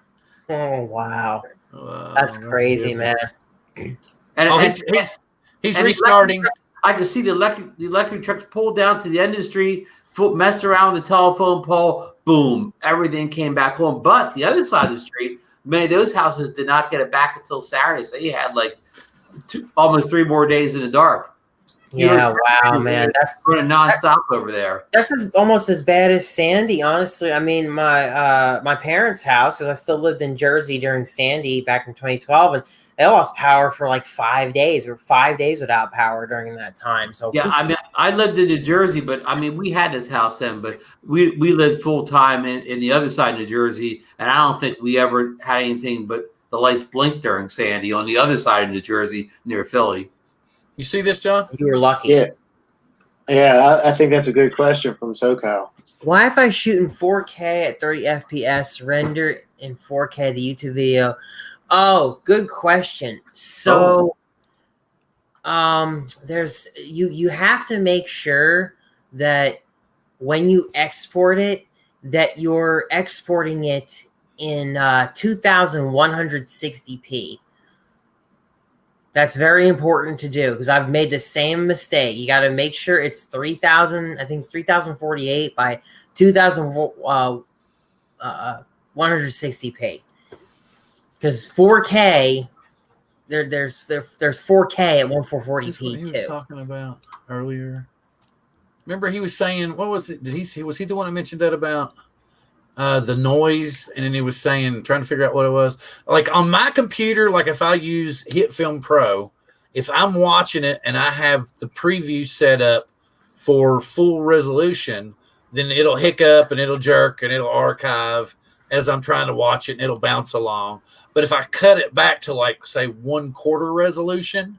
Oh wow! That's crazy, man. He's restarting. I can see the electric trucks pulled down to the end of the street, messed around with the telephone pole. Boom! Everything came back on. But the other side of the street, many of those houses did not get it back until Saturday. So you had like almost 3 more days in the dark. Yeah, wow, man. That's running nonstop over there. That's almost as bad as Sandy, honestly. I mean, my parents' house, because I still lived in Jersey during Sandy back in 2012, and they lost power for like 5 days. We were 5 days without power during that time. So yeah, I mean, I lived in New Jersey, but I mean, we had this house then, but we lived full time in the other side of New Jersey, and I don't think we ever had anything but the lights blinked during Sandy on the other side of New Jersey near Philly. You see this, John? You were lucky. Yeah. I think that's a good question from SoCal. Wi-Fi shooting 4K at 30 FPS, render in 4K the YouTube video. Oh, good question. So, there's you have to make sure that when you export it, that you're exporting it in 2160p. That's very important to do because I've made the same mistake. You got to make sure it's 3000. I think it's 3048 by 2160p. Because 4K, there's 4K at 1440p too. He was too. Talking about earlier. Remember, he was saying, what was it? Was he the one that mentioned that about the noise? And then he was saying, trying to figure out what it was. Like on my computer, like if I use HitFilm Pro, if I'm watching it and I have the preview set up for full resolution, then it'll hiccup and it'll jerk and it'll archive as I'm trying to watch it and it'll bounce along. But if I cut it back to like, say, 1/4 resolution,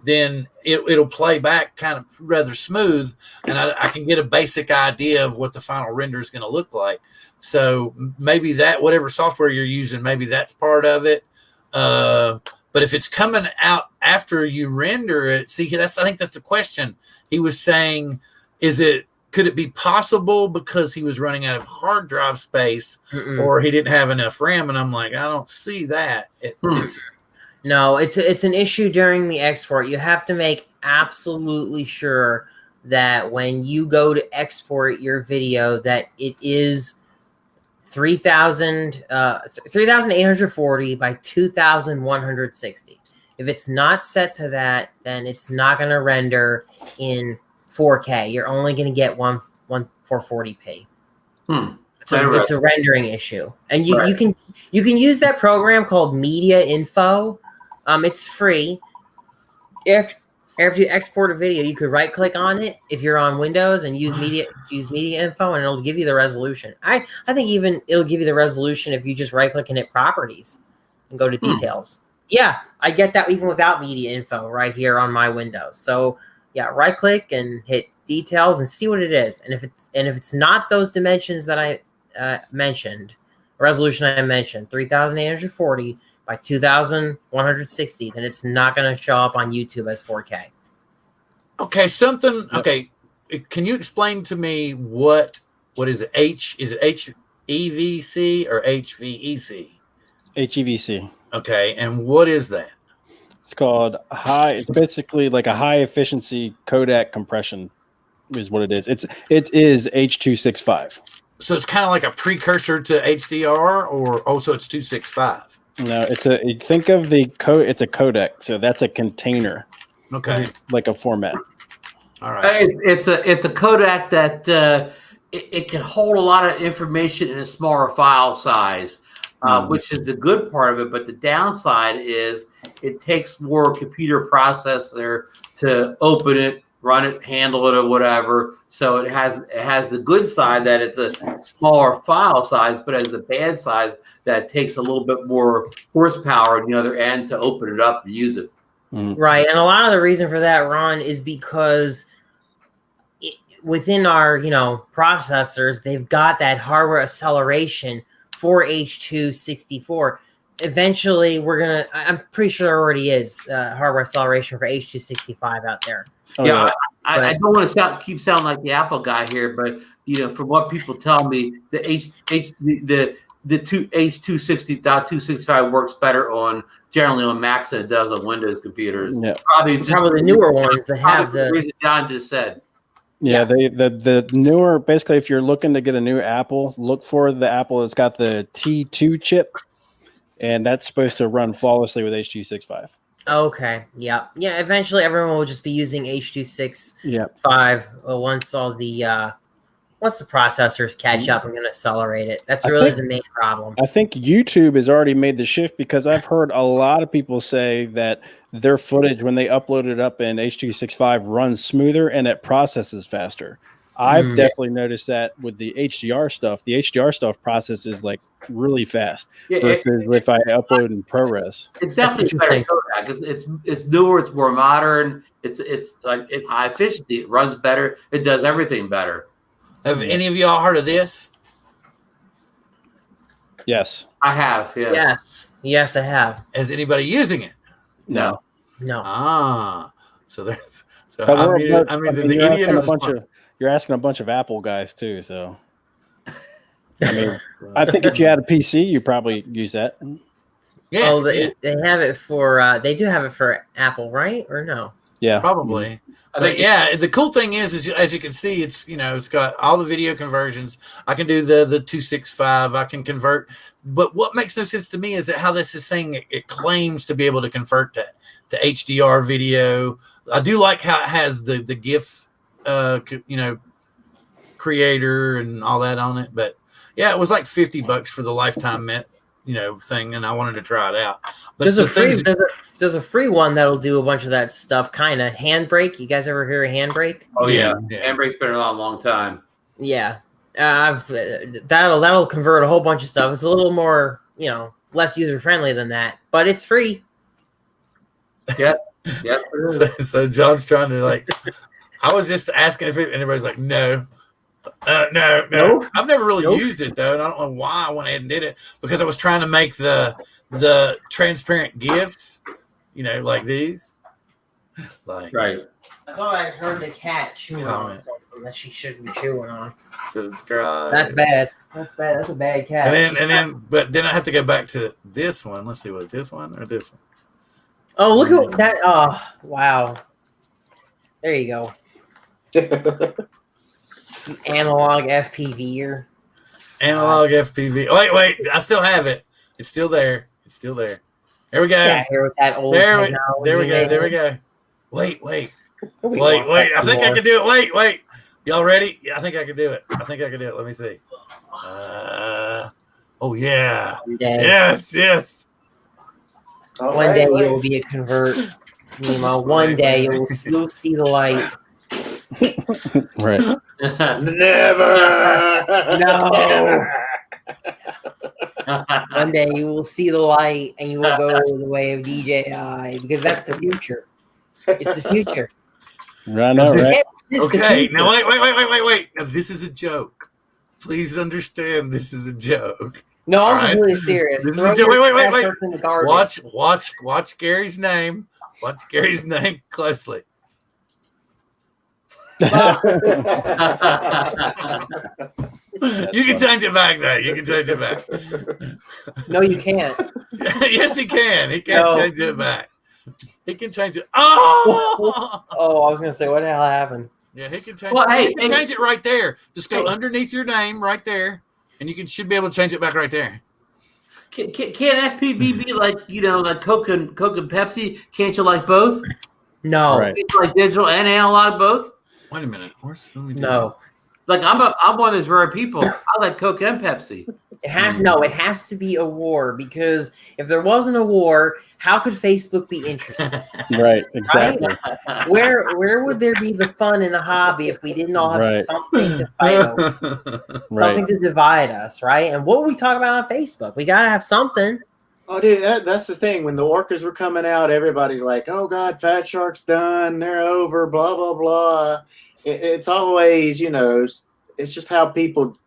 then it'll play back kind of rather smooth, and I can get a basic idea of what the final render is going to look like. So maybe that, whatever software you're using, maybe that's part of it. But if it's coming out after you render it, I think that's the question. He was saying, could it be possible because he was running out of hard drive space or he didn't have enough RAM? And I'm like, I don't see that. No, it's an issue during the export. You have to make absolutely sure that when you go to export your video that it is 3840 by 2160. If it's not set to that, then it's not going to render in 4K. You're only going to get 440p. So It's a rendering issue, and you Right. you can use that program called Media Info. It's free. After you export a video, you could right click on it if you're on Windows and use Media Info, and it'll give you the resolution. I think even it'll give you the resolution if you just right click and hit Properties and go to Details. Yeah, I get that even without Media Info right here on my Windows. So yeah, right click and hit Details and see what it is. And if it's not those dimensions that I mentioned, resolution I mentioned, 3840 by 2160, then it's not going to show up on YouTube as 4K. Okay, okay, can you explain to me what is it? Is it HEVC or HVEC? HEVC. Okay, and what is that? It's called it's basically like a high efficiency codec compression is what it is. It is H.265. So it's kind of like a precursor to HDR, or also it's 265. No, think of it's a codec, so that's a container. Okay, like a format. All right. It's a codec that it can hold a lot of information in a smaller file size, which is the good part of it. But the downside is it takes more computer processor to open it, run it, handle it, or whatever. So it has the good side that it's a smaller file size, but as the bad side that takes a little bit more horsepower on the other end to open it up and use it. Right, and a lot of the reason for that, Ron, is because within our processors, they've got that hardware acceleration for H.264. Eventually, I'm pretty sure there already is hardware acceleration for H.265 out there. I don't want to keep sounding like the Apple guy here, but from what people tell me, the H.260.265 works better generally on Macs than it does on Windows computers. Yeah. Probably the newer ones that have the reason John just said. Yeah, the newer, basically, if you're looking to get a new Apple, look for the Apple that's got the T2 chip, and that's supposed to run flawlessly with H.265. Okay. Yeah. Eventually, everyone will just be using H.265 once all the once the processors catch up and going to accelerate it. That's really the main problem. I think YouTube has already made the shift, because I've heard a lot of people say that their footage, when they upload it up in H.265, runs smoother and it processes faster. I've definitely noticed that with the HDR stuff. The HDR stuff processes like really fast versus if I upload in ProRes. It's definitely better codec. It's newer. It's more modern. It's high efficiency. It runs better. It does everything better. Have any of y'all heard of this? Yes, I have. Yes, I have. Is anybody using it? No. So there's I'm either the idiot or the smart. You're asking a bunch of Apple guys too, so I mean, I think if you had a PC, you probably use that. Yeah, they have it for they do have it for Apple, right? Or no? Yeah, probably. But the cool thing is as you can see, it's it's got all the video conversions. I can do the 265. I can convert. But what makes no sense to me is that how this is saying it claims to be able to convert to HDR video. I do like how it has the GIF, creator and all that on it. But yeah, it was like $50 for the lifetime thing, and I wanted to try it out. But there's a free one that'll do a bunch of that stuff. Kind of Handbrake. You guys ever hear of Handbrake? Oh yeah. Handbrake's been around a long time. Yeah, that'll convert a whole bunch of stuff. It's a little more less user friendly than that, but it's free. Yeah. So John's trying to I was just asking if anybody's like, no. No. I've never really used it though, and I don't know why I went ahead and did it, because I was trying to make the transparent GIFs, like these. Right. I thought I heard the cat chewing on something that she shouldn't be chewing on. Subscribe. That's bad. That's a bad cat. But then I have to go back to this one. Let's see what this one or this one. Oh, look at that! Oh, wow. There you go. Analog FPV. Analog FPV. Wait! I still have it. It's still there. There we go. Yeah, here with that old. There we go. Wait. I think I can do it. Wait. Y'all ready? Yeah, I think I can do it. Let me see. Oh yeah. One day, Yes. one day you'll be a convert, Nemo. One day you'll see the light. Right. Never. No. One day you will see the light and you will go the way of DJI because that's the future. It's the future. I know, right? Okay. Now wait. Now this is a joke. Please understand, this is a joke. No, All I'm right. completely serious. This is Throw a joke. your Wait. trash in the garbage. Watch Gary's name. Watch Gary's name closely. You can change it back though. You can change it back. No, you can't. Yes, he can. He can No. change it back. He can change it. Oh! Oh, I was gonna say, what the hell happened? Yeah, he can change Well, it. hey, He can change it right there. Just go Hey. underneath your name right there, and should be able to change it back right there. Can FPV be like like Coke and Pepsi? Can't you like both? No, Right. Can't you like digital and analog both? Wait a minute. Let me do no. Like I'm one of those rare people. I like Coke and Pepsi. It has to be a war because if there wasn't a war, how could Facebook be interested? Right. Exactly. Where would there be the fun in the hobby if we didn't all have Right. something to fight over, that. something to divide us, right? And what we talk about on Facebook, we gotta have something. Oh, dude, that's the thing. When the orcas were coming out, everybody's like, "Oh God, Fat Shark's done. They're over." Blah blah blah. It's always, it's just how people.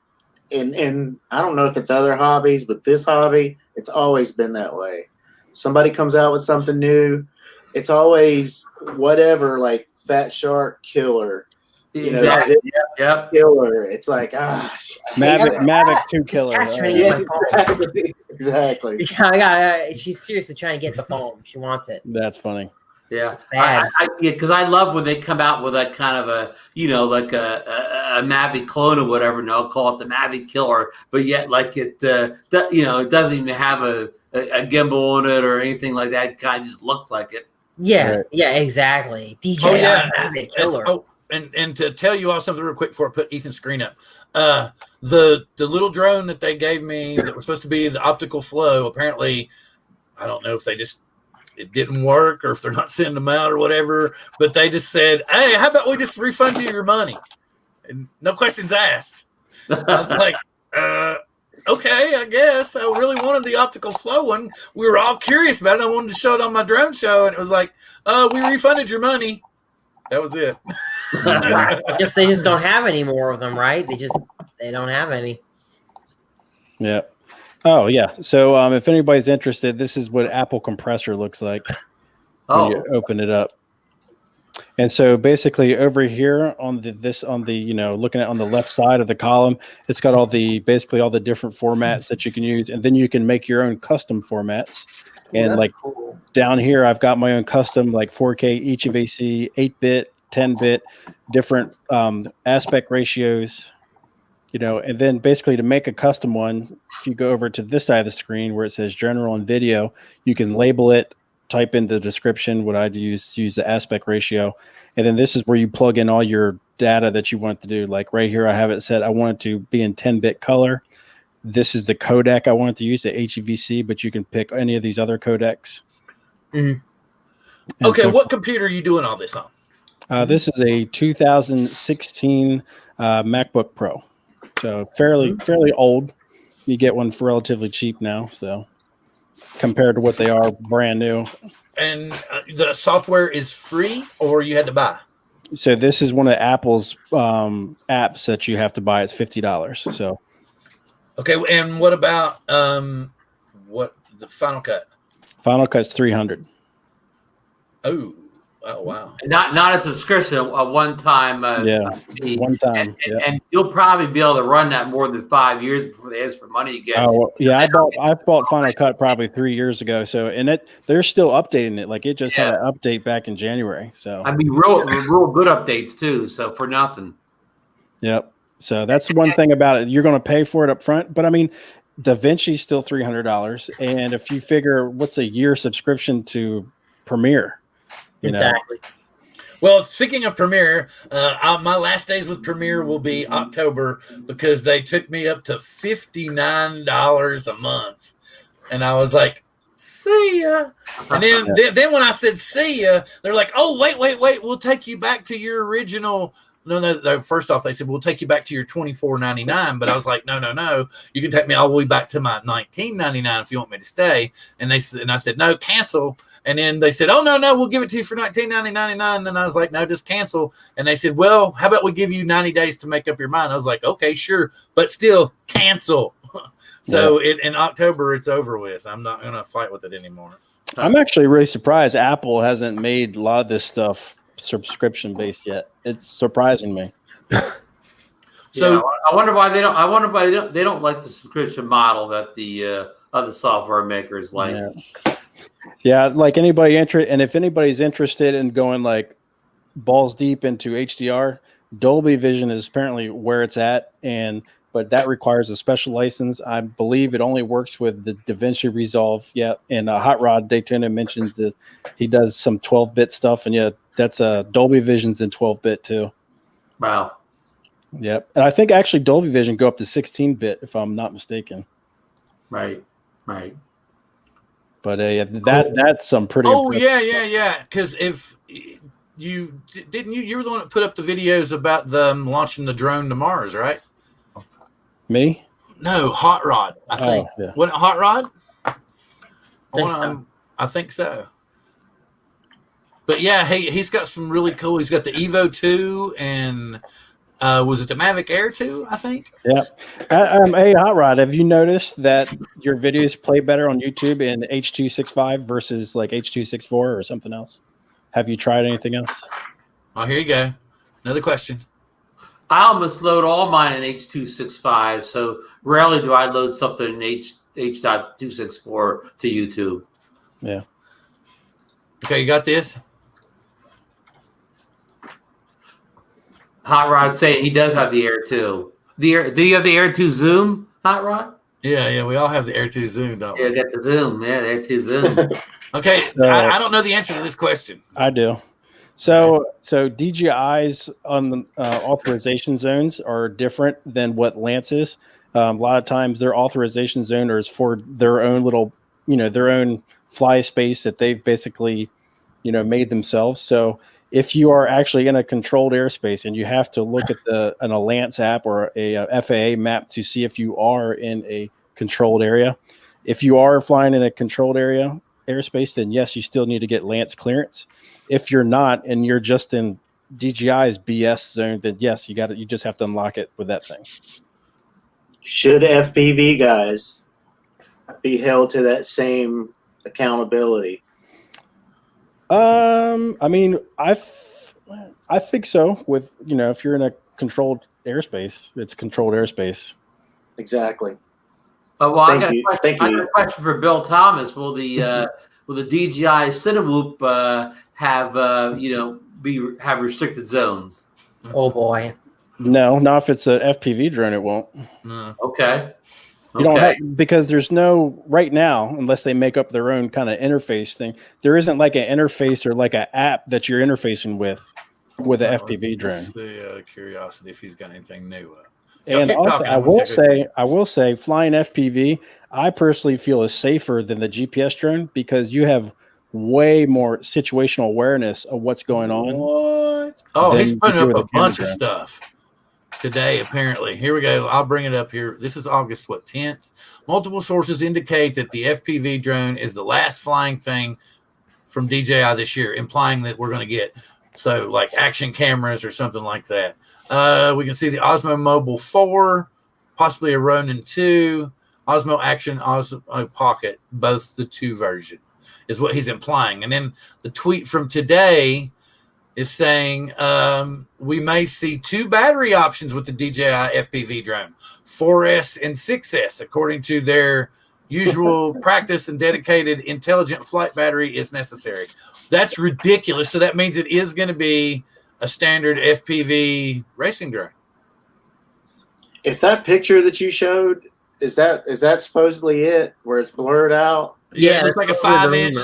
And I don't know if it's other hobbies, but this hobby, it's always been that way. Somebody comes out with something new, it's always whatever, like Fat Shark Killer. Exactly. Yep. Killer. It's like, gosh. Mavic 2 killer. Cash money. Yes, exactly. She's seriously trying to get the phone. She wants it. That's funny. Yeah, It's bad. because I love when they come out with that kind of a like a Mavic clone or whatever. No, I'll call it the Mavic Killer, but yet like it it doesn't even have a gimbal on it or anything like that. It kind of just looks like it. Yeah, Right. yeah, exactly. DJ, Oh yeah, Mavic Killer. and to tell you all something real quick before I put Ethan's screen up, the little drone that they gave me that was supposed to be the optical flow, apparently, I don't know if it didn't work or if they're not sending them out or whatever, but they just said, "Hey, how about we just refund you your money?" And no questions asked. I was like, okay, I guess. I really wanted the optical flow one. We were all curious about it. I wanted to show it on my drone show, and it was like, we refunded your money. That was it. They just don't have any more of them, right? They don't have any. Yeah. Oh yeah. So if anybody's interested, this is what Apple Compressor looks like when you open it up. And so basically over here on the looking at on the left side of the column, it's got basically all the different formats that you can use, and then you can make your own custom formats. And like down here, I've got my own custom like 4K HEVC, 8-bit, 10-bit, different aspect ratios. And then basically to make a custom one, if you go over to this side of the screen where it says general and video, you can label it, type in the description, what I'd use the aspect ratio. And then this is where you plug in all your data that you want to do. Like right here, I have it set. I want it to be in 10-bit color. This is the codec I want it to use, the HEVC, but you can pick any of these other codecs. Mm-hmm. Okay, what computer are you doing all this on? This is a 2016 MacBook Pro. So fairly old. You get one for relatively cheap now, so compared to what they are brand new. And the software is free, or you had to buy? So this is one of Apple's apps that you have to buy. It's $50. So okay, and what about what the Final Cut? Final Cut's $300. Oh wow! Not a subscription, a one-time. Fee. One time. And you'll probably be able to run that more than 5 years before they ask for money again. Oh well, yeah, I bought Final Cut probably 3 years ago. So they're still updating it. Like it just had an update back in January. So I mean, real good updates too. So for nothing. Yep. So that's one thing about it. You're going to pay for it up front, but I mean, DaVinci's still $300, and if you figure what's a year subscription to Premiere. Exactly. Well, speaking of Premiere, my last days with Premiere will be October because they took me up to $59 a month, and I was like, "See ya." And then when I said "see ya," they're like, "Oh, wait, we'll take you back to your original." No. First off, they said we'll take you back to your $24.99, but I was like, no, you can take me all the way back to my $19.99 if you want me to stay. And I said, no, cancel. And then they said, oh no, we'll give it to you for $19.99. And I was like, no, just cancel. And they said, well, how about we give you 90 days to make up your mind? I was like, okay, sure, but still cancel. So in October, it's over with. I'm not going to fight with it anymore. I'm actually really surprised Apple hasn't made a lot of this stuff subscription based yet. It's surprising me. So I wonder why they don't. I wonder why they don't like the subscription model that the other software makers like. Yeah, like anybody and if anybody's interested in going like balls deep into HDR, Dolby Vision is apparently where it's at, but that requires a special license. I believe it only works with the DaVinci Resolve. Yeah, and Hot Rod Daytona mentions that he does some 12-bit stuff, and that's Dolby Vision's in 12-bit too. Wow. Yep, and I think actually Dolby Vision go up to 16-bit if I'm not mistaken. Right. But that's some pretty. Oh yeah. Because if you were the one that put up the videos about them launching the drone to Mars, right? Me? No, Hot Rod. I think. Yeah. Wasn't it Hot Rod? So. I think so. But yeah, he's got some really cool. He's got the Evo 2 and was it the Mavic Air 2? I think. Yeah. Hey, Hot Rod, have you noticed that your videos play better on YouTube in H.265 versus like H.264 or something else? Have you tried anything else? Oh, here you go. Another question. I almost load all mine in H.265, so rarely do I load something in H.264 to YouTube. Yeah. Okay, you got this? Hot Rod saying he does have the Air 2. Do you have the Air 2 Zoom, Hot Rod? Yeah, we all have the Air 2 Zoom, don't we? Yeah, got the Zoom. Yeah, the Air 2 Zoom. Okay, I don't know the answer to this question. I do. So DJI's on the authorization zones are different than what Lance is. A lot of times their authorization zone is for their own little, their own fly space that they've basically, made themselves. So if you are actually in a controlled airspace and you have to look at a Lance app or a FAA map to see if you are in a controlled area, if you are flying in a controlled airspace, then yes, you still need to get Lance clearance. If you're not, and you're just in DJI's BS zone, then yes, you just have to unlock it with that thing. Should FPV guys be held to that same accountability? I mean, I think so. With if you're in a controlled airspace, it's controlled airspace. Exactly. Well, I got a question for Bill Thomas. Will the DJI Cinewoop have have restricted zones? Oh boy. No, not if it's an FPV drone. It won't. No. Okay. You don't have, because there's no right now, unless they make up their own kind of interface thing. There isn't like an interface or like an app that you're interfacing with an FPV drone. Let's see, curiosity if he's got anything new. And also, I will say, flying FPV, I personally feel is safer than the GPS drone because you have way more situational awareness of what's going on. What? Oh, he's putting up a bunch of stuff today, apparently. Here we go. I'll bring it up here. This is August 10th. Multiple sources indicate that the FPV drone is the last flying thing from DJI this year, implying that we're going to get like action cameras or something like that. We can see the Osmo Mobile 4, possibly a Ronin 2, Osmo Action, Osmo Pocket, both the 2 version is what he's implying. And then the tweet from today is saying we may see 2 battery options with the DJI FPV drone, 4S and 6S, according to their usual practice and dedicated intelligent flight battery is necessary. That's ridiculous. So that means it is going to be a standard FPV racing drone. If that picture that you showed, is that supposedly it, where it's blurred out? Yeah, it's like a 5-inch.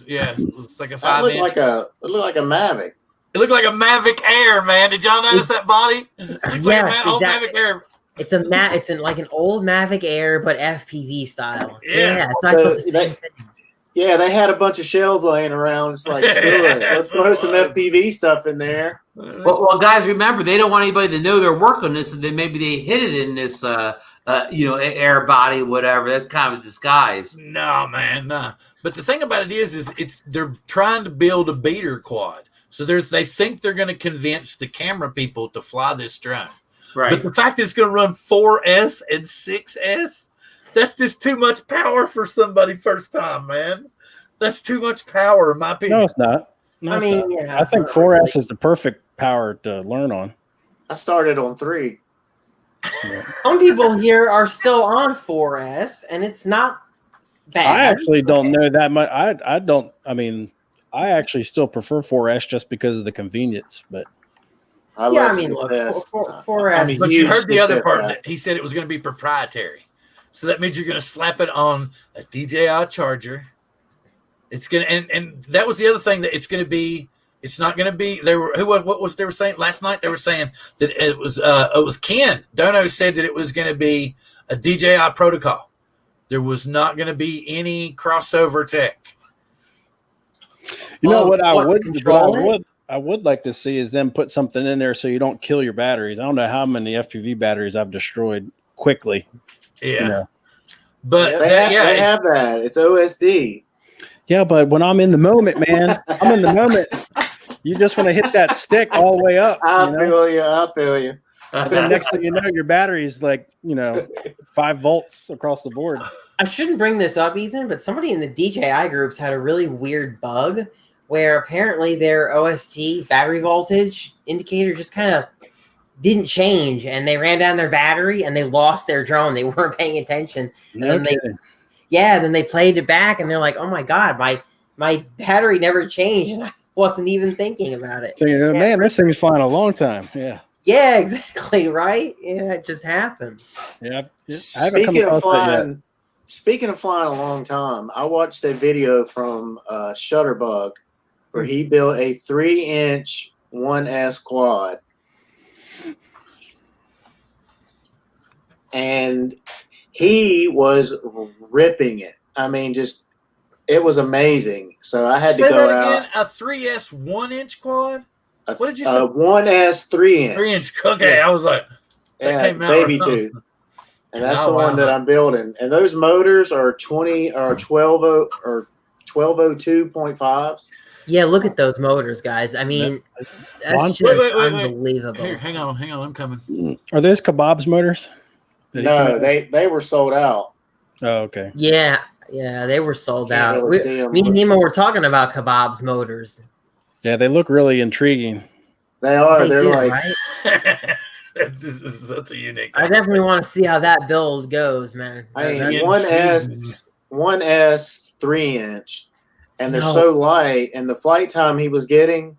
Yeah, it's like a 5-inch. It looked like a Mavic. It looked like a Mavic Air, man. Did y'all notice that body? It looks like Yes, an old exactly. Mavic Air. It's like an old Mavic Air, but FPV style. Yes. Yeah, so I thought the So same thing. Yeah, they had a bunch of shells laying around. It's like, screw it. Let's throw some FPV stuff in there. Well, guys, remember they don't want anybody to know their work on this, and then maybe they hid it in this, air body, whatever. That's kind of a disguise. No, man, no. But the thing about it is they're trying to build a beater quad, so they think they're going to convince the camera people to fly this drone. Right. But the fact that it's going to run 4S and 6S, that's just too much power for somebody first time, man. That's too much power, in my opinion. No, it's not. No, I it's mean, not. yeah, I think 4S is the perfect power to learn on. I started on 3. Some people here are still on 4S, and it's not bad. I actually don't know that much. I don't. I mean, I actually still prefer 4S just because of the convenience. But Yeah, I mean, look, 4S. But you heard the other part. That. That he said it was going to be proprietary. So that means you're going to slap it on a DJI charger. It's going to, and that was the other thing that it's going to be. It's not going to be. They were what was they were saying last night? They were saying that it was Ken Dono said that it was going to be a DJI protocol. There was not going to be any crossover tech. you know what I control would like to see is them put something in there so you don't kill your batteries. I don't know how many FPV batteries I've destroyed quickly. Yeah, You know? but They have that. It's OSD. Yeah, but when I'm in the moment, man, I'm in the moment. You just want to hit that stick all the way up. I feel you. Then next thing you know, your battery's like, 5 volts across the board. I shouldn't bring this up, Ethan, but somebody in the DJI groups had a really weird bug where apparently their OST battery voltage indicator just kind of didn't change, and they ran down their battery and they lost their drone. They weren't paying attention. And then they played it back, and they're like, "Oh my god, my battery never changed, and I wasn't even thinking about it." Man, this thing's flying a long time. Yeah. Yeah, exactly, right? Yeah, it just happens. Yeah. Speaking of flying a long time, I watched a video from Shutterbug where he built a 3-inch 1S quad. And he was ripping it. I mean, it was amazing. So I had to go out. A 3S 1-inch quad. What did you say? 1S 3-inch. 3-inch. Okay, I was like, that came out baby wrong. tooth. And that's the one that I'm building. And those motors are 1202.5s. Yeah, look at those motors, guys. I mean, that's just unbelievable. Here, hang on, I'm coming. Are those Kebab's motors? No, they were sold out. Oh, okay. Yeah, they were sold out. Really Me and Nemo were talking about Kebab's motors. Yeah, they look really intriguing. They are. They They're do, like. right? That's a unique. I definitely want to see how that build goes, man. I mean, 1S 3-inch, and they're so light, and the flight time he was getting,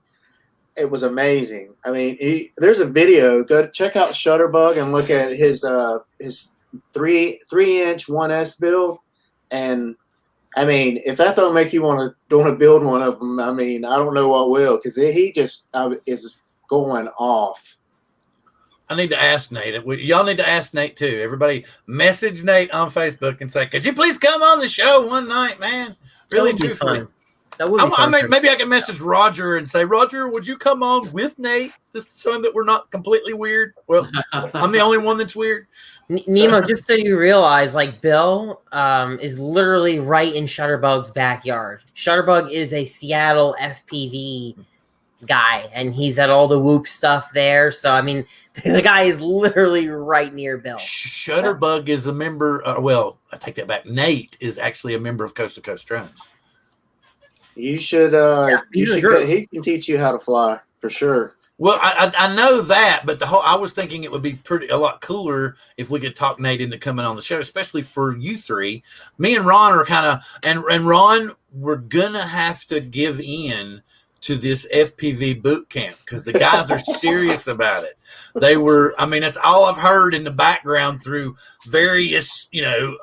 it was amazing. I mean, there's a video. Go check out Shutterbug and look at his 3-inch 1S build, and I mean, if that don't make you want to build one of them, I mean, I don't know what will, because he just is going off. I need to ask Nate. Y'all need to ask Nate too. Everybody message Nate on Facebook and say, could you please come on the show one night, man? Really, truthfully. That would be fun. Maybe I can message Roger and say, Roger, would you come on with Nate just to show him that we're not completely weird? Well, I'm the only one that's weird. Nemo, just so you realize, like, Bill is literally right in Shutterbug's backyard. Shutterbug is a Seattle FPV guy, and he's at all the Whoop stuff there. So, I mean, the guy is literally right near Bill. Shutterbug is a member. Well, I take that back. Nate is actually a member of Coast to Coast Drones. You should. He can teach you how to fly for sure. Well, I know that, but I was thinking it would be a lot cooler if we could talk Nate into coming on the show, especially for you three. Me and Ron are kind of, and Ron, we're gonna have to give in to this FPV boot camp because the guys are serious about it. They were, I mean, that's all I've heard in the background through various,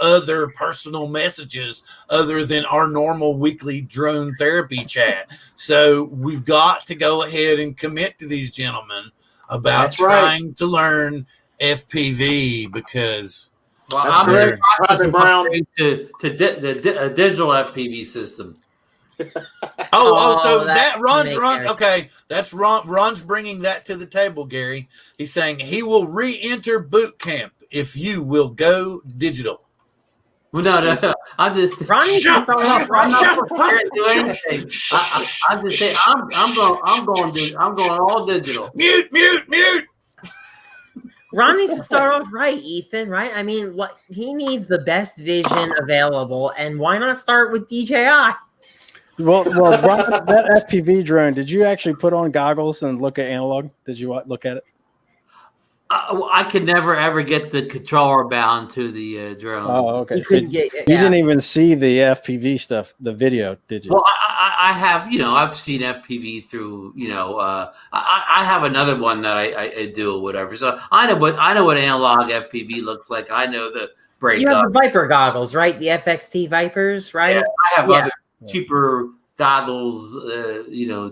other personal messages other than our normal weekly drone therapy chat. So we've got to go ahead and commit to these gentlemen about trying to learn FPV because I'm great. Brown. to the digital FPV system. So that Ron's okay. That's Ron's bringing that to the table, Gary. He's saying he will re-enter boot camp if you will go digital. Well, no. I'm just saying. I'm just saying. I'm going all digital. Mute. Ron needs to start off right, Ethan. Right? I mean, he needs the best vision available, and why not start with DJI? Well, Ron, that FPV drone, did you actually put on goggles and look at analog? Did you look at it? I could never ever get the controller bound to the drone. Oh, okay. You couldn't you didn't even see the FPV stuff, the video, did you? Well, I have, I've seen FPV through, I have another one that I do or whatever. So I know what analog FPV looks like. I know the breakup. You have the Viper goggles, right? The FXT Vipers, right? Yeah, I have other cheaper goggles,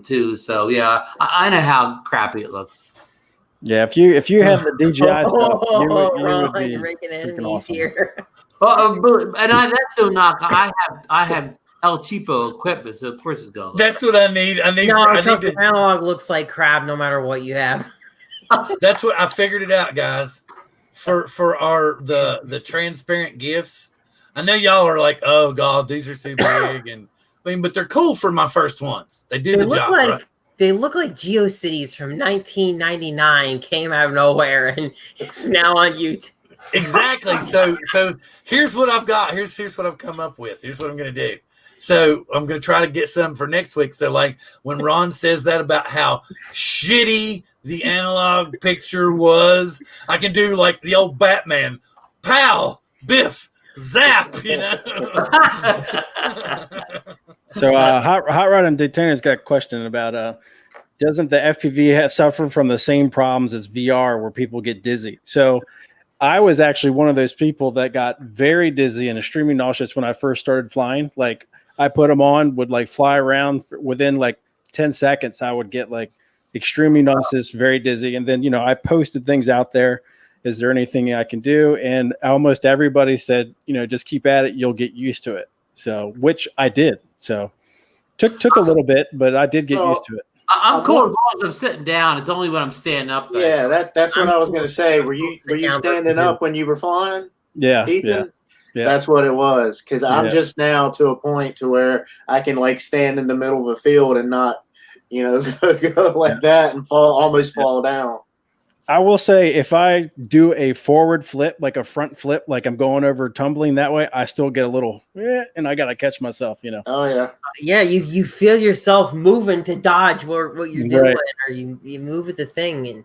too. So yeah, I know how crappy it looks. Yeah, if you have the DJI stuff, you would be raking in awesome. here. That's no knock. I have El Cheapo equipment, so of course it's going. That's what I need. Analog looks like crap no matter what you have. That's what I figured it out, guys. For the transparent gifts, I know y'all are like, oh god, these are too big, but they're cool for my first ones. They do the job, right? They look like GeoCities from 1999 came out of nowhere and it's now on YouTube. Exactly. So here's what I've got. Here's what I've come up with. Here's what I'm going to do. So I'm going to try to get some for next week. So like when Ron says that about how shitty the analog picture was, I can do like the old Batman, pow, biff, zap, So Hot Rod and Daytona's got a question about doesn't the FPV suffer from the same problems as VR where people get dizzy? So I was actually one of those people that got very dizzy and extremely nauseous when I first started flying. Like I put them on, would like fly around within like 10 seconds. I would get like extremely nauseous, very dizzy. And then, I posted things out there. Is there anything I can do? And almost everybody said, just keep at it. You'll get used to it. So, which I did. So took a little bit, but I did get used to it. I'm cool as long as I'm sitting down. It's only when I'm standing up. Yeah, that's what I was going to say. Were you standing up when you were flying? Yeah, Ethan? Yeah. That's what it was. Because I'm just now to a point to where I can like stand in the middle of a field and not, go like that and almost fall down. I will say if I do a forward flip, like a front flip, like I'm going over tumbling that way, I still get a little, and I got to catch myself, Oh, yeah. Yeah, you feel yourself moving to dodge what you're doing, or you move with the thing, and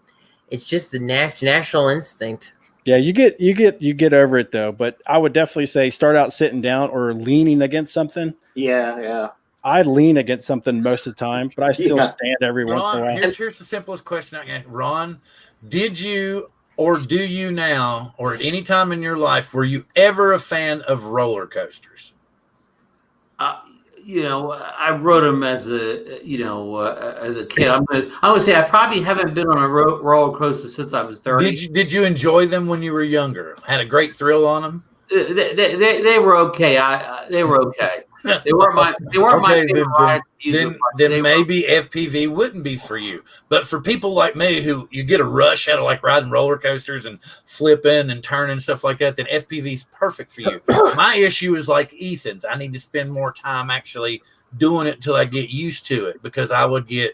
it's just the natural instinct. Yeah, you get over it, though. But I would definitely say start out sitting down or leaning against something. Yeah. I lean against something most of the time, but I still stand every once in a while. Here's the simplest question I get. Ron, did you or do you now or at any time in your life were you ever a fan of roller coasters? I rode them as a kid. I would say I probably haven't been on a roller coaster since I was 30. Did you enjoy them when you were younger? Had a great thrill on them? They were okay. They were okay. They weren't my favorite ride. Then maybe FPV wouldn't be for you. But for people like me who you get a rush out of like riding roller coasters and flipping and turning and stuff like that, then FPV is perfect for you. My issue is like Ethan's. I need to spend more time actually doing it until I get used to it because I would get,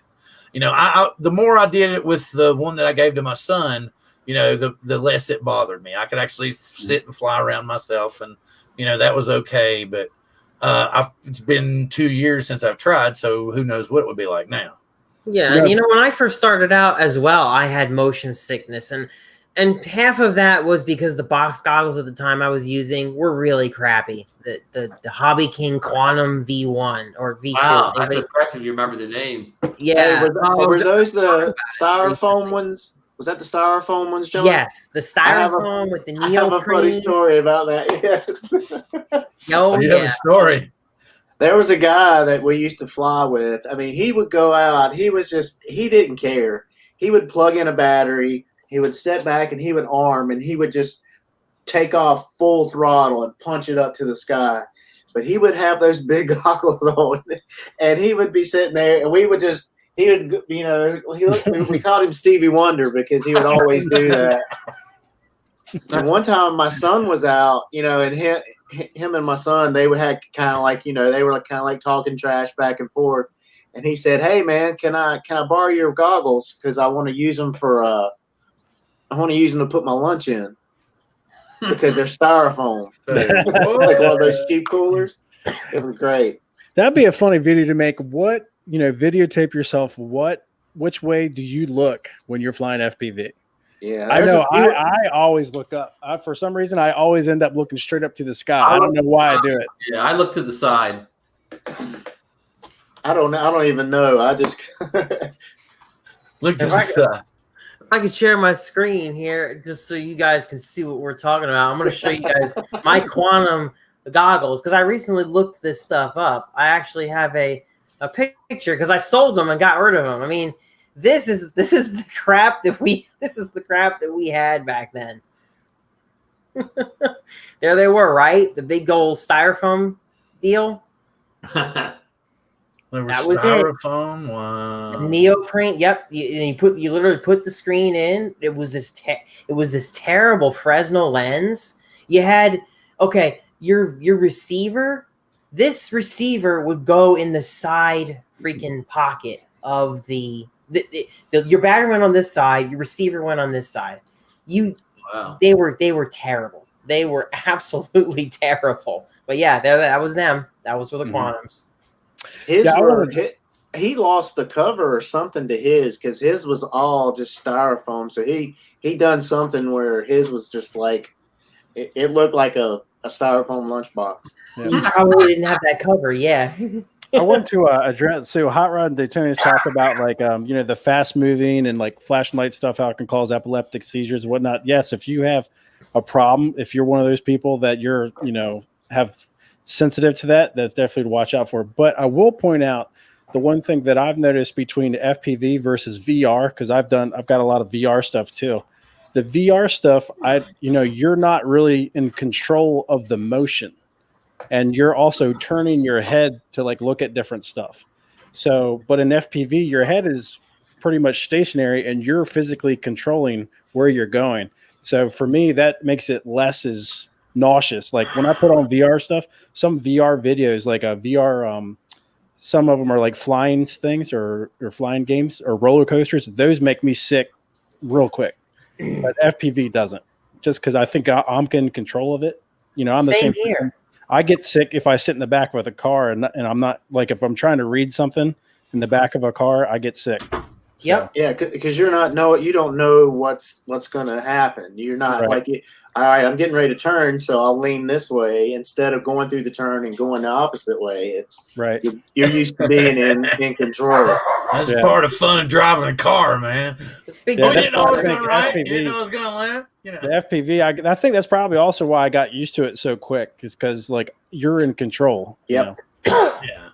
the more I did it with the one that I gave to my son, the less it bothered me. I could actually sit and fly around myself and, that was okay. But it's been 2 years since I've tried, so who knows what it would be like now. Yeah, and when I first started out as well, I had motion sickness, and half of that was because the box goggles at the time I was using were really crappy. The Hobby King Quantum V1 or V2. Wow, that's impressive. You remember the name. Yeah. Were those the styrofoam ones? Was that the styrofoam ones, John? Yes, the styrofoam with the neoprene. I have a funny story about that. Yes. Oh, You have a story. There was a guy that we used to fly with. I mean, he would go out. He didn't care. He would plug in a battery. He would sit back and he would arm and he would just take off full throttle and punch it up to the sky. But he would have those big goggles on and he would be sitting there and we called him Stevie Wonder because he would always do that. And one time my son was out, and him and my son, they had kind of like, they were kind of like talking trash back and forth. And he said, "Hey man, can I borrow your goggles? Cause I want to use them to put my lunch in because they're styrofoam." Like one of those cheap coolers. It was great. That'd be a funny video to make. Videotape yourself. Which way do you look when you're flying FPV? Yeah, I know. I always look up. For some reason, I always end up looking straight up to the sky. I don't know why I do it. Yeah, I look to the side. I don't know. I don't even know. I just look to the side. I could share my screen here just so you guys can see what we're talking about. I'm going to show you guys my quantum goggles because I recently looked this stuff up. I actually have a picture because I sold them and got rid of them. I mean, this is the crap that we had back then. There they were, right? The big old styrofoam deal. That was styrofoam. Wow. Neoprene. Yep. You literally put the screen in. It was this terrible Fresnel lens. You had your receiver. This receiver would go in the side freaking pocket of your battery went on this side. Your receiver went on this side. Wow. They were terrible. They were absolutely terrible. But yeah, that was them. That was for the Quantums. He lost the cover or something to his because his was all just styrofoam. So he done something where his was just like it looked like a styrofoam lunchbox. Yeah. He probably didn't have that cover. Yeah. I want to address. So Hot Rod and Daytonia's talk about the fast moving and like flashing light stuff, how it can cause epileptic seizures and whatnot. Yes, if you have a problem, if you're one of those people that you're have sensitive to that, that's definitely to watch out for. But I will point out the one thing that I've noticed between FPV versus VR, because I've got a lot of VR stuff too. The VR stuff, you're not really in control of the motion. And you're also turning your head to like look at different stuff. So, but in FPV, your head is pretty much stationary and you're physically controlling where you're going. So for me, that makes it less as nauseous. Like when I put on VR stuff, some VR videos, like a VR, some of them are like flying things or flying games or roller coasters. Those make me sick real quick, but FPV doesn't, just because I think I'm in control of it. I'm the same here. Person. I get sick if I sit in the back of a car and I'm not like, if I'm trying to read something in the back of a car, I get sick. Yep. Yeah, because you don't know what's going to happen. You're not all right, I'm getting ready to turn, so I'll lean this way instead of going through the turn and going the opposite way. It's right. You're used to being in control. That's part of fun of driving a car, man. You didn't know it was going right. You didn't know it was going left. The FPV, I think that's probably also why I got used to it so quick, is because like you're in control. Yep. Yeah.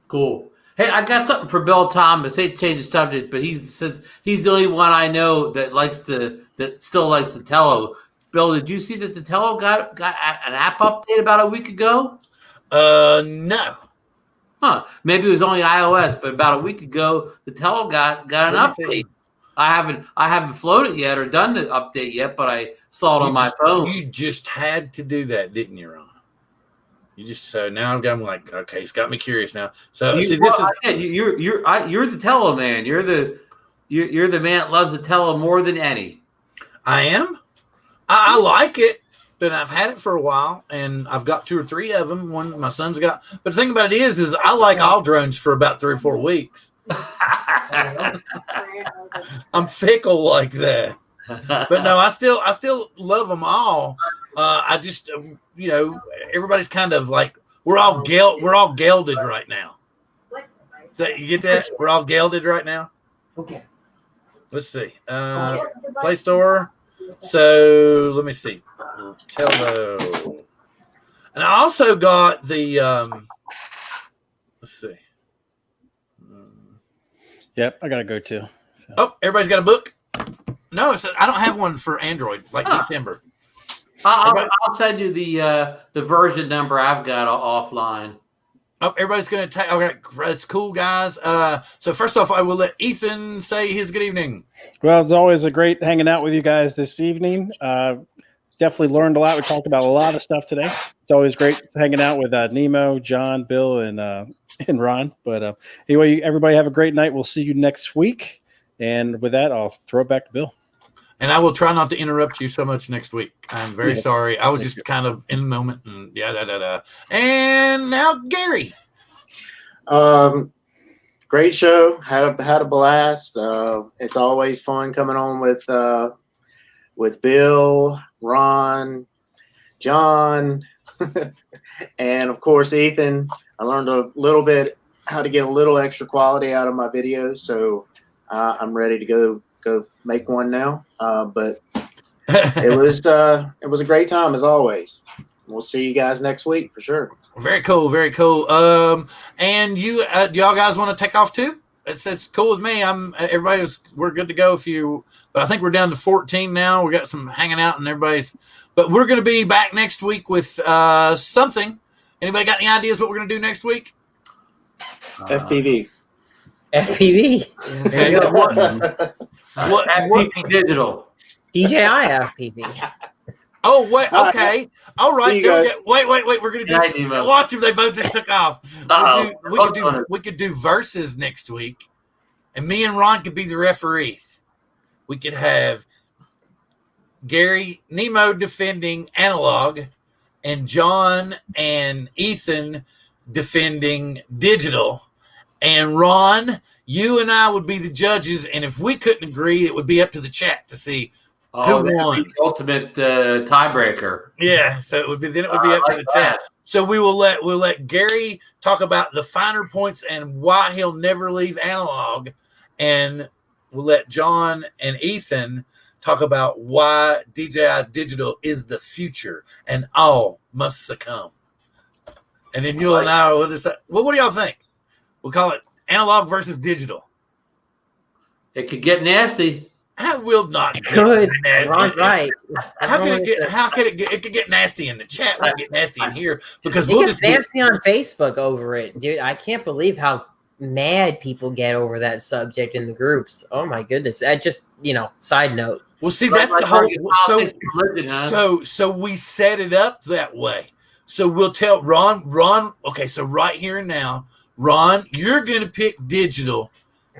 Cool. Hey, I got something for Bill Thomas. Hate to change the subject, but he's the only one I know that still likes the Tello. Bill, did you see that the Tello got an app update about a week ago? No. Huh. Maybe it was only iOS, but about a week ago, the Tello got an update. I haven't flown it yet or done the update yet, but I saw it on my phone. You just had to do that, didn't you, Ron? So now I'm like, okay, it's got me curious now. So you're the Tello man. You're the man that loves the Tello more than any. I am. I like it, but I've had it for a while, and I've got 2 or 3 of them. One my son's got. But the thing about it is I like all drones for about 3 or 4 weeks. I'm fickle like that. But no, I still love them all. I just everybody's kind of like we're all gelded right now. So you get that? We're all gelded right now. Okay. Let's see. Play Store. So let me see. Tello. And I also got the let's see. Yep, I gotta go too. So. Oh, everybody's got a book? No, I don't have one for Android, like December. I'll send you the version number I've got offline. Oh, everybody's going to take. Okay, that's cool, guys. So first off, I will let Ethan say his good evening. Well, it's always a great hanging out with you guys this evening. Definitely learned a lot. We talked about a lot of stuff today. It's always great hanging out with Nemo, John, Bill, and Ron. But anyway, everybody have a great night. We'll see you next week. And with that, I'll throw it back to Bill. And I will try not to interrupt you so much next week. I'm very sorry. I was just kind of in the moment. And And now Gary. Great show. Had a blast. It's always fun coming on with Bill, Ron, John, and of course Ethan. I learned a little bit how to get a little extra quality out of my videos, so I'm ready to go make one now. But it was a great time as always. We'll see you guys next week for sure. Very cool, very cool. And you, do y'all guys want to take off too? It's cool with me. We're good to go but I think we're down to 14 now. We got some hanging out and but we're going to be back next week with something. Anybody got any ideas what we're going to do next week? FPV. FPV. Okay. What FPV digital? DJI FPV. Oh, wait. Okay. All right. Wait. We're going to do. Watch them. They both just took off. We could do verses next week, and me and Ron could be the referees. We could have Nemo defending analog, and John and Ethan defending digital. And Ron, you and I would be the judges, and if we couldn't agree, it would be up to the chat to see who won. The ultimate tiebreaker. Yeah, so it would be up to the chat. So we'll let Gary talk about the finer points and why he'll never leave analog, and we'll let John and Ethan talk about why DJI Digital is the future and all must succumb. And then you and I will decide. Well, what do y'all think? We'll call it analog versus digital. It could get nasty. That will not get nasty. Ron's right. How can it get? It could get nasty in the chat. Won't get nasty in here because it gets nasty on Facebook over it, dude. I can't believe how mad people get over that subject in the groups. Oh my goodness! I just side note. Well, see, that's the whole. So we set it up that way. So we'll tell Ron. Okay, so right here and now, Ron, you're going to pick digital,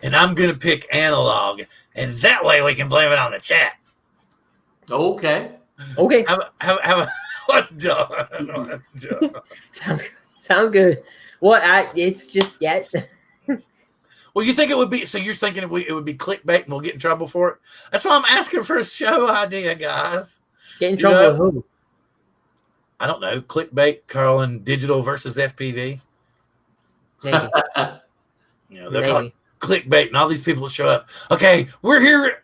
and I'm going to pick analog. And that way we can blame it on the chat. Okay. What's John? Sounds good. It's just Well, you think it would be? So you're thinking it would be clickbait and we'll get in trouble for it? That's why I'm asking for a show idea, guys. Get in trouble with who? I don't know. Clickbait, calling digital versus FPV. Maybe. They're called clickbait, and all these people show up. Okay, we're here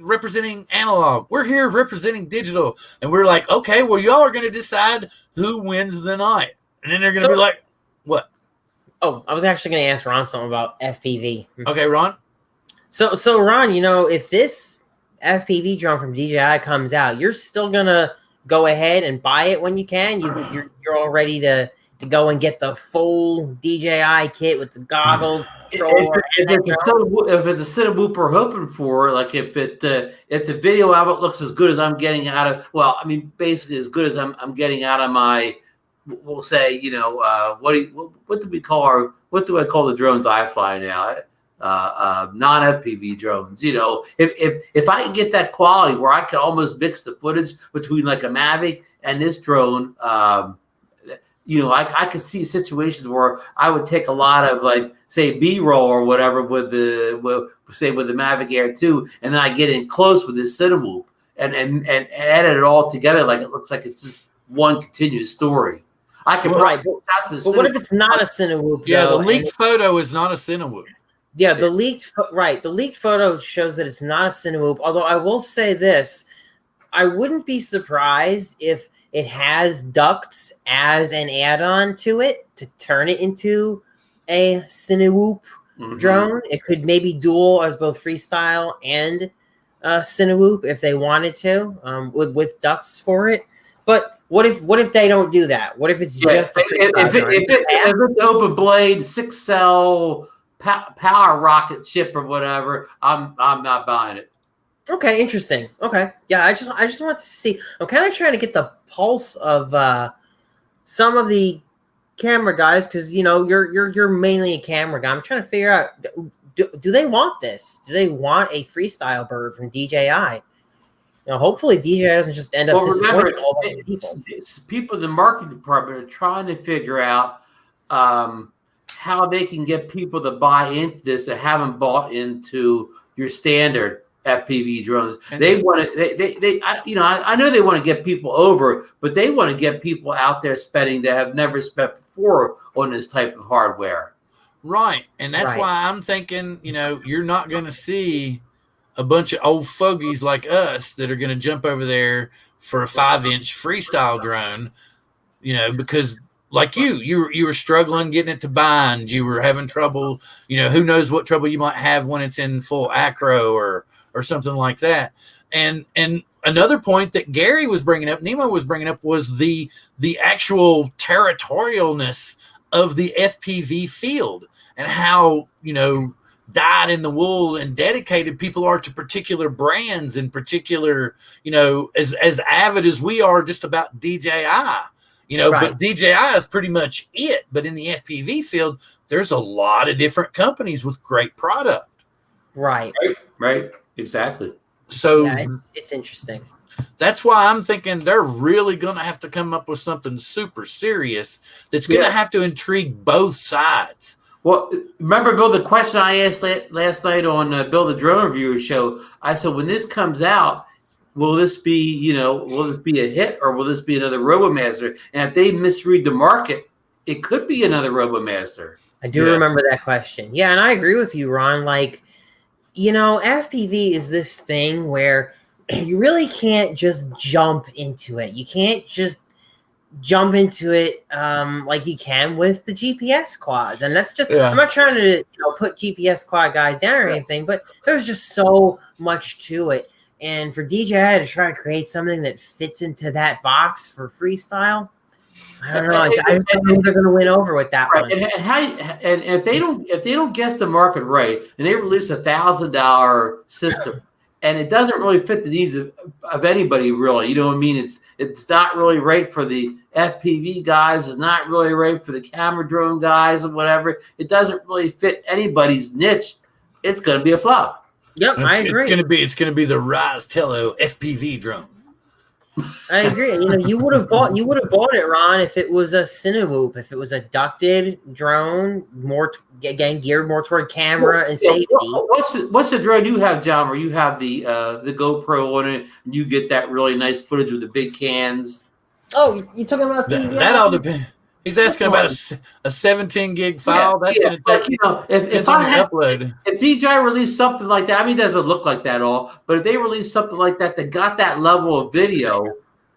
representing analog. We're here representing digital, and we're like, okay, well, y'all are going to decide who wins the night, and then they're going to be like, what? Oh, I was actually going to ask Ron something about FPV. Okay, Ron. So Ron, if this FPV drone from DJI comes out, you're still going to go ahead and buy it when you can. You're all ready to go and get the full DJI kit with the goggles. If it's a cinema we're hoping for, like if the video output looks as good as I'm getting out of, basically as good as I'm getting out of my, we'll say, what do we call what do I call the drones I fly now? Non-FPV drones. If I can get that quality where I could almost mix the footage between like a Mavic and this drone, I could see situations where I would take a lot of say B-roll or whatever with the Mavic Air 2, and then I get in close with this cinema and edit it all together like it looks like it's just one continuous story. I can Right, but but what if it's not a Cinewhoop? Yeah, though, the leaked photo is not a Cinewhoop. Yeah, the leaked photo shows that it's not a Cinewhoop. Although I will say this, I wouldn't be surprised if it has ducts as an add-on to it to turn it into a Cinewhoop drone. It could maybe dual as both freestyle and Cinewhoop if they wanted to, with ducts for it. But what if they don't do that? What if it's just a freestyle drone? If it's open blade 6-cell power rocket ship or whatever, I'm not buying it. Okay, interesting. Okay, yeah, I just want to see. I'm kind of trying to get the pulse of some of the camera guys, because you're mainly a camera guy. I'm trying to figure out, do they want this? Do they want a freestyle bird from DJI? Hopefully DJI doesn't just end up disappointing all the people. People in the marketing department are trying to figure out how they can get people to buy into this that haven't bought into your standard FPV drones. They want to. I know they want to get people over, but they want to get people out there spending that have never spent before on this type of hardware. Right, and that's why I'm thinking, you're not going to see a bunch of old fogies like us that are going to jump over there for a 5-inch freestyle drone, because like you were struggling getting it to bind. You were having trouble, who knows what trouble you might have when it's in full acro or something like that. And another point that Gary was bringing up, Nemo was bringing up, was the actual territorialness of the FPV field and how, dyed in the wool and dedicated people are to particular brands and particular, as avid as we are just about DJI, but DJI is pretty much it. But in the FPV field, there's a lot of different companies with great product. Right. Exactly. So yeah, it's interesting. That's why I'm thinking they're really going to have to come up with something super serious that's going to have to intrigue both sides. Well, remember, Bill, the question I asked last night on Bill the Drone Reviewer show, I said, when this comes out, will this be a hit, or will this be another RoboMaster? And if they misread the market, it could be another RoboMaster. I do remember that question. Yeah, and I agree with you, Ron. Like, FPV is this thing where you really can't just jump into it. You can't just jump into it like you can with the GPS quads. And that's just, I'm not trying to put GPS quad guys down or anything, but there's just so much to it. And for DJI to try to create something that fits into that box for freestyle, I don't know. I don't know they're going to win over with that one. And if they don't guess the market right, and they release $1,000 system, and it doesn't really fit the needs of anybody, really. You know what I mean? It's not really right for the FPV guys. It's not really right for the camera drone guys or whatever. It doesn't really fit anybody's niche. It's going to be a flop. Yep, I agree. It's going to be the Rise Tello FPV drone. I agree. You would have bought it, Ron, if it was a Cinewhoop, if it was a ducted drone, geared more toward camera and safety. What's the drone you have, John, where you have the GoPro on it and you get that really nice footage with the big cans? Oh, you talking about that all depends. He's asking about a 17 gig file. That's going to take if upload. If DJI released something like that, I mean, it doesn't look like that at all, but if they released something like that got that level of video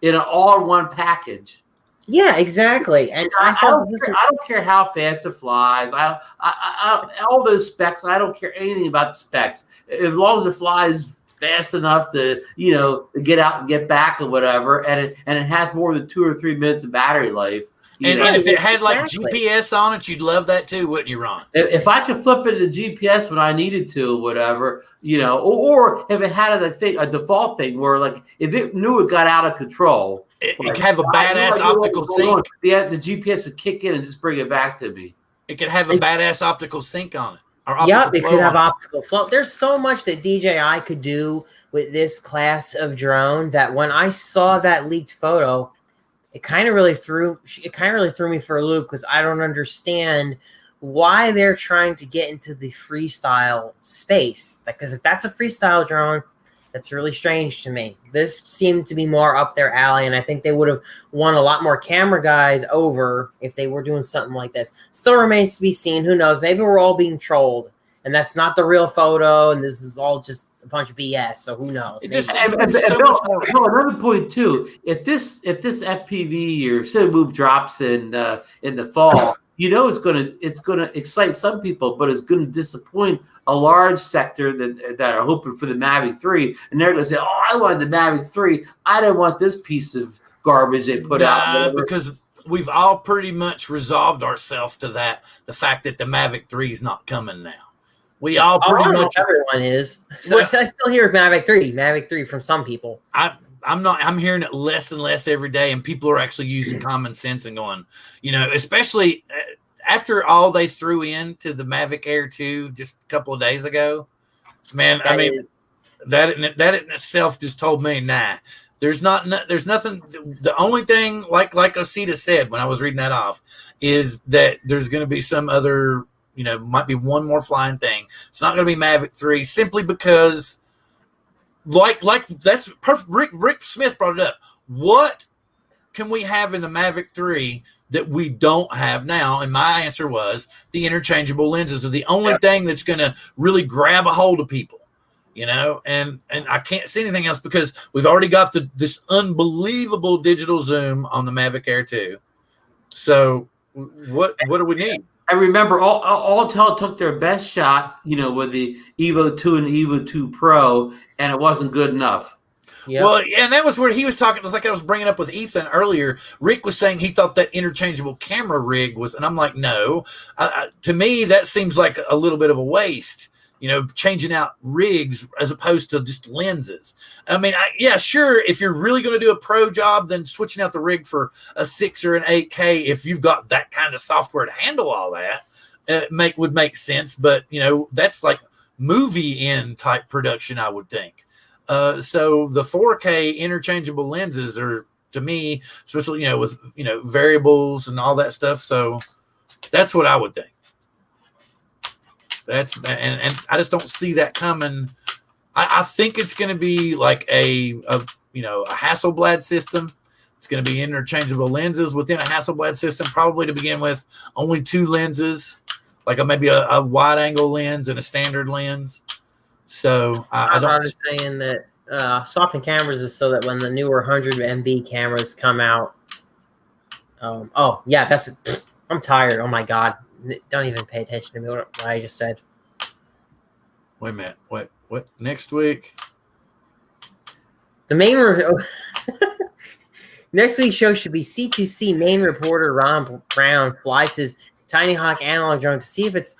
in an all-in-one package. Yeah, exactly. And I don't care how fast it flies. I all those specs. I don't care anything about the specs as long as it flies fast enough to get out and get back or whatever, and it has more than 2 or 3 minutes of battery life. And if it had GPS on it, you'd love that too, wouldn't you, Ron? If I could flip it to GPS when I needed to, or whatever, or if it had a default thing where, like, if it knew it got out of control, it could have a badass optical sync. The GPS would kick in and just bring it back to me. It could have a badass optical sync on it. It could have optical flow. There's so much that DJI could do with this class of drone that when I saw that leaked photo, it kind of really threw me for a loop, because I don't understand why they're trying to get into the freestyle space. Because if that's a freestyle drone, That's really strange to me. This seemed to be more up their alley, and I think they would have won a lot more camera guys over if they were doing something like this. Still remains to be seen. Who knows? Maybe we're all being trolled, and that's not the real photo, and this is all just a bunch of BS. So who knows? And Bill, another point too. If this FPV or Cineboob drops in the fall, you know it's gonna excite some people, but it's gonna disappoint a large sector that are hoping for the Mavic 3, and they're gonna say, "Oh, I wanted the Mavic 3. I didn't want this piece of garbage they put out." Because we've all pretty much resolved ourselves to that. The fact that the Mavic 3 is not coming now. We all pretty much. Everyone is. So I still hear Mavic 3 from some people. I'm hearing it less and less every day, and people are actually using common sense and going, especially after all they threw into the Mavic Air 2 just a couple of days ago. Man, that in itself just told me, nah, there's nothing. The only thing, like Osita said when I was reading that off, is that there's going to be some other, might be one more flying thing. It's not going to be Mavic 3 simply because, like that's perfect. Rick Smith brought it up. What can we have in the Mavic 3 that we don't have now? And my answer was the interchangeable lenses are the only thing that's going to really grab a hold of people, and I can't see anything else because we've already got this unbelievable digital zoom on the Mavic Air 2. So what do we need? I remember Altel took their best shot, with the Evo 2 and the Evo 2 Pro, and it wasn't good enough. Yep. Well, and that was where he was talking. It was like I was bringing up with Ethan earlier. Rick was saying he thought that interchangeable camera rig was, and I'm like, no. To me, that seems like a little bit of a waste, changing out rigs as opposed to just lenses. I mean, sure, if you're really going to do a pro job, then switching out the rig for a 6 or an 8K, if you've got that kind of software to handle all that, would make sense. But, that's like movie-in type production, I would think. So the 4K interchangeable lenses are, to me, especially, with, variables and all that stuff. So that's what I would think. And I just don't see that coming. I think it's going to be like a Hasselblad system. It's going to be interchangeable lenses within a Hasselblad system, probably to begin with, only 2 lenses, like maybe a wide angle lens and a standard lens. So I don't. I'm saying that swapping cameras is so that when the newer 100 MB cameras come out. I'm tired. Oh my God. Don't even pay attention to me what I just said. Wait a minute. What? Next week? The main next week's show should be C2C main reporter Ron Brown flies his Tiny Hawk analog drone to see if it's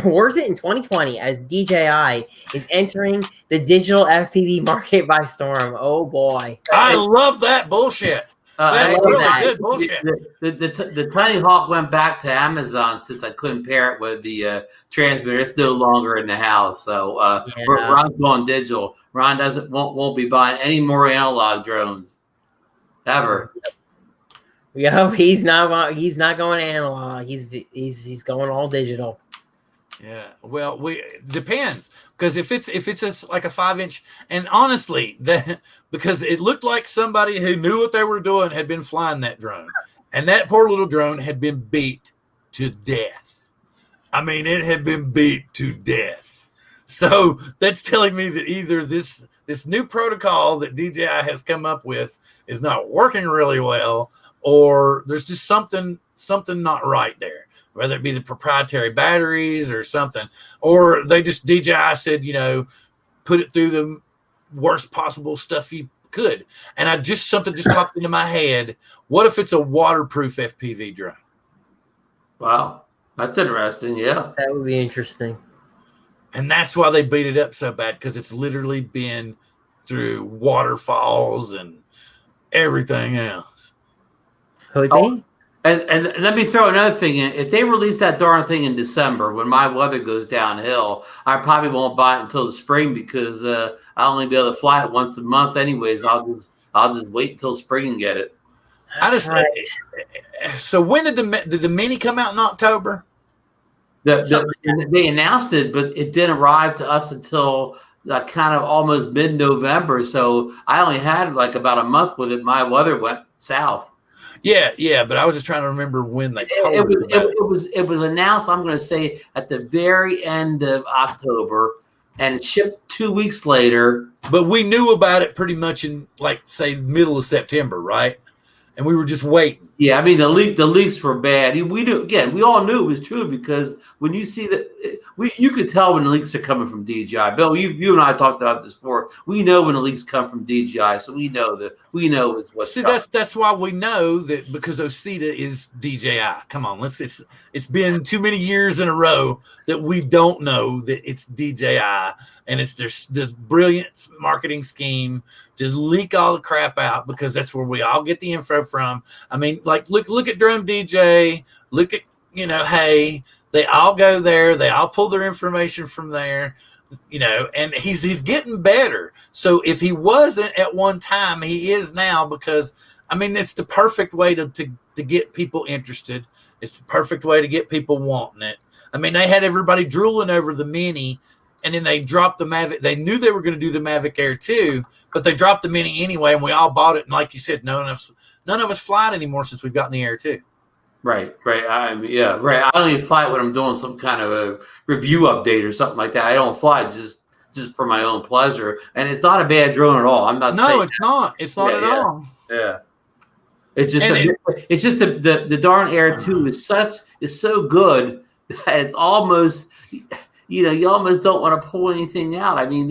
worth it in 2020 as DJI is entering the digital FPV market by storm. Oh boy. I love that bullshit. That's really good bullshit. The Tiny Hawk went back to Amazon since I couldn't pair it with the transmitter. It's no longer in the house, so Ron's going digital. Ron won't be buying any more analog drones ever. We hope he's not going analog. He's going all digital. Yeah, well, depends because if it's like a 5-inch, and honestly, because it looked like somebody who knew what they were doing had been flying that drone, and that poor little drone had been beat to death. I mean, it had been beat to death. So that's telling me that either this new protocol that DJI has come up with is not working really well, or there's just something not right there. Whether it be the proprietary batteries or something, or they just DJI said, put it through the worst possible stuff you could. And something just popped into my head. What if it's a waterproof FPV drone? Wow, that's interesting. Yeah, that would be interesting. And that's why they beat it up so bad, because it's literally been through waterfalls and everything else. Could be. And let me throw another thing in. If they release that darn thing in December, when my weather goes downhill, I probably won't buy it until the spring because I'll only be able to fly it once a month anyways. I'll just wait until spring and get it. So when did the Mini come out in October? They announced it, but it didn't arrive to us until like kind of almost mid-November, so I only had like about a month with it. My weather went south. Yeah, but I was just trying to remember when they told it was announced, I'm going to say, at the very end of October, and it shipped 2 weeks later. But we knew about it pretty much in, like, say, middle of September, right? And we were just waiting. Yeah, I mean the leaks were bad. We knew, again, we all knew it was true because when you see that, you could tell when the leaks are coming from DJI. Bill, you and I talked about this before. We know when the leaks come from DJI, so we know it's what's. See, coming. that's why we know that, because Osita is DJI. Come on, it's been too many years in a row that we don't know that it's DJI, and it's this brilliant marketing scheme to leak all the crap out, because that's where we all get the info from. I mean, like, look at Drone DJ, look at, hey, they all go there, they all pull their information from there, and he's getting better. So if he wasn't at one time, he is now, because I mean, it's the perfect way to get people interested. It's the perfect way to get people wanting it. I mean, they had everybody drooling over the Mini, and then they dropped the Mavic. They knew they were going to do the Mavic Air 2, but they dropped the Mini anyway, and we all bought it. And like you said, none of us fly it anymore since we've gotten the Air 2. Right. Right. I don't even fly it when I'm doing some kind of a review update or something like that. I don't fly just for my own pleasure, and it's not a bad drone at all. I'm not. No, it's not. It's not at all. Yeah. It's just the darn Air 2 is so good that it's almost. You almost don't want to pull anything out. I mean,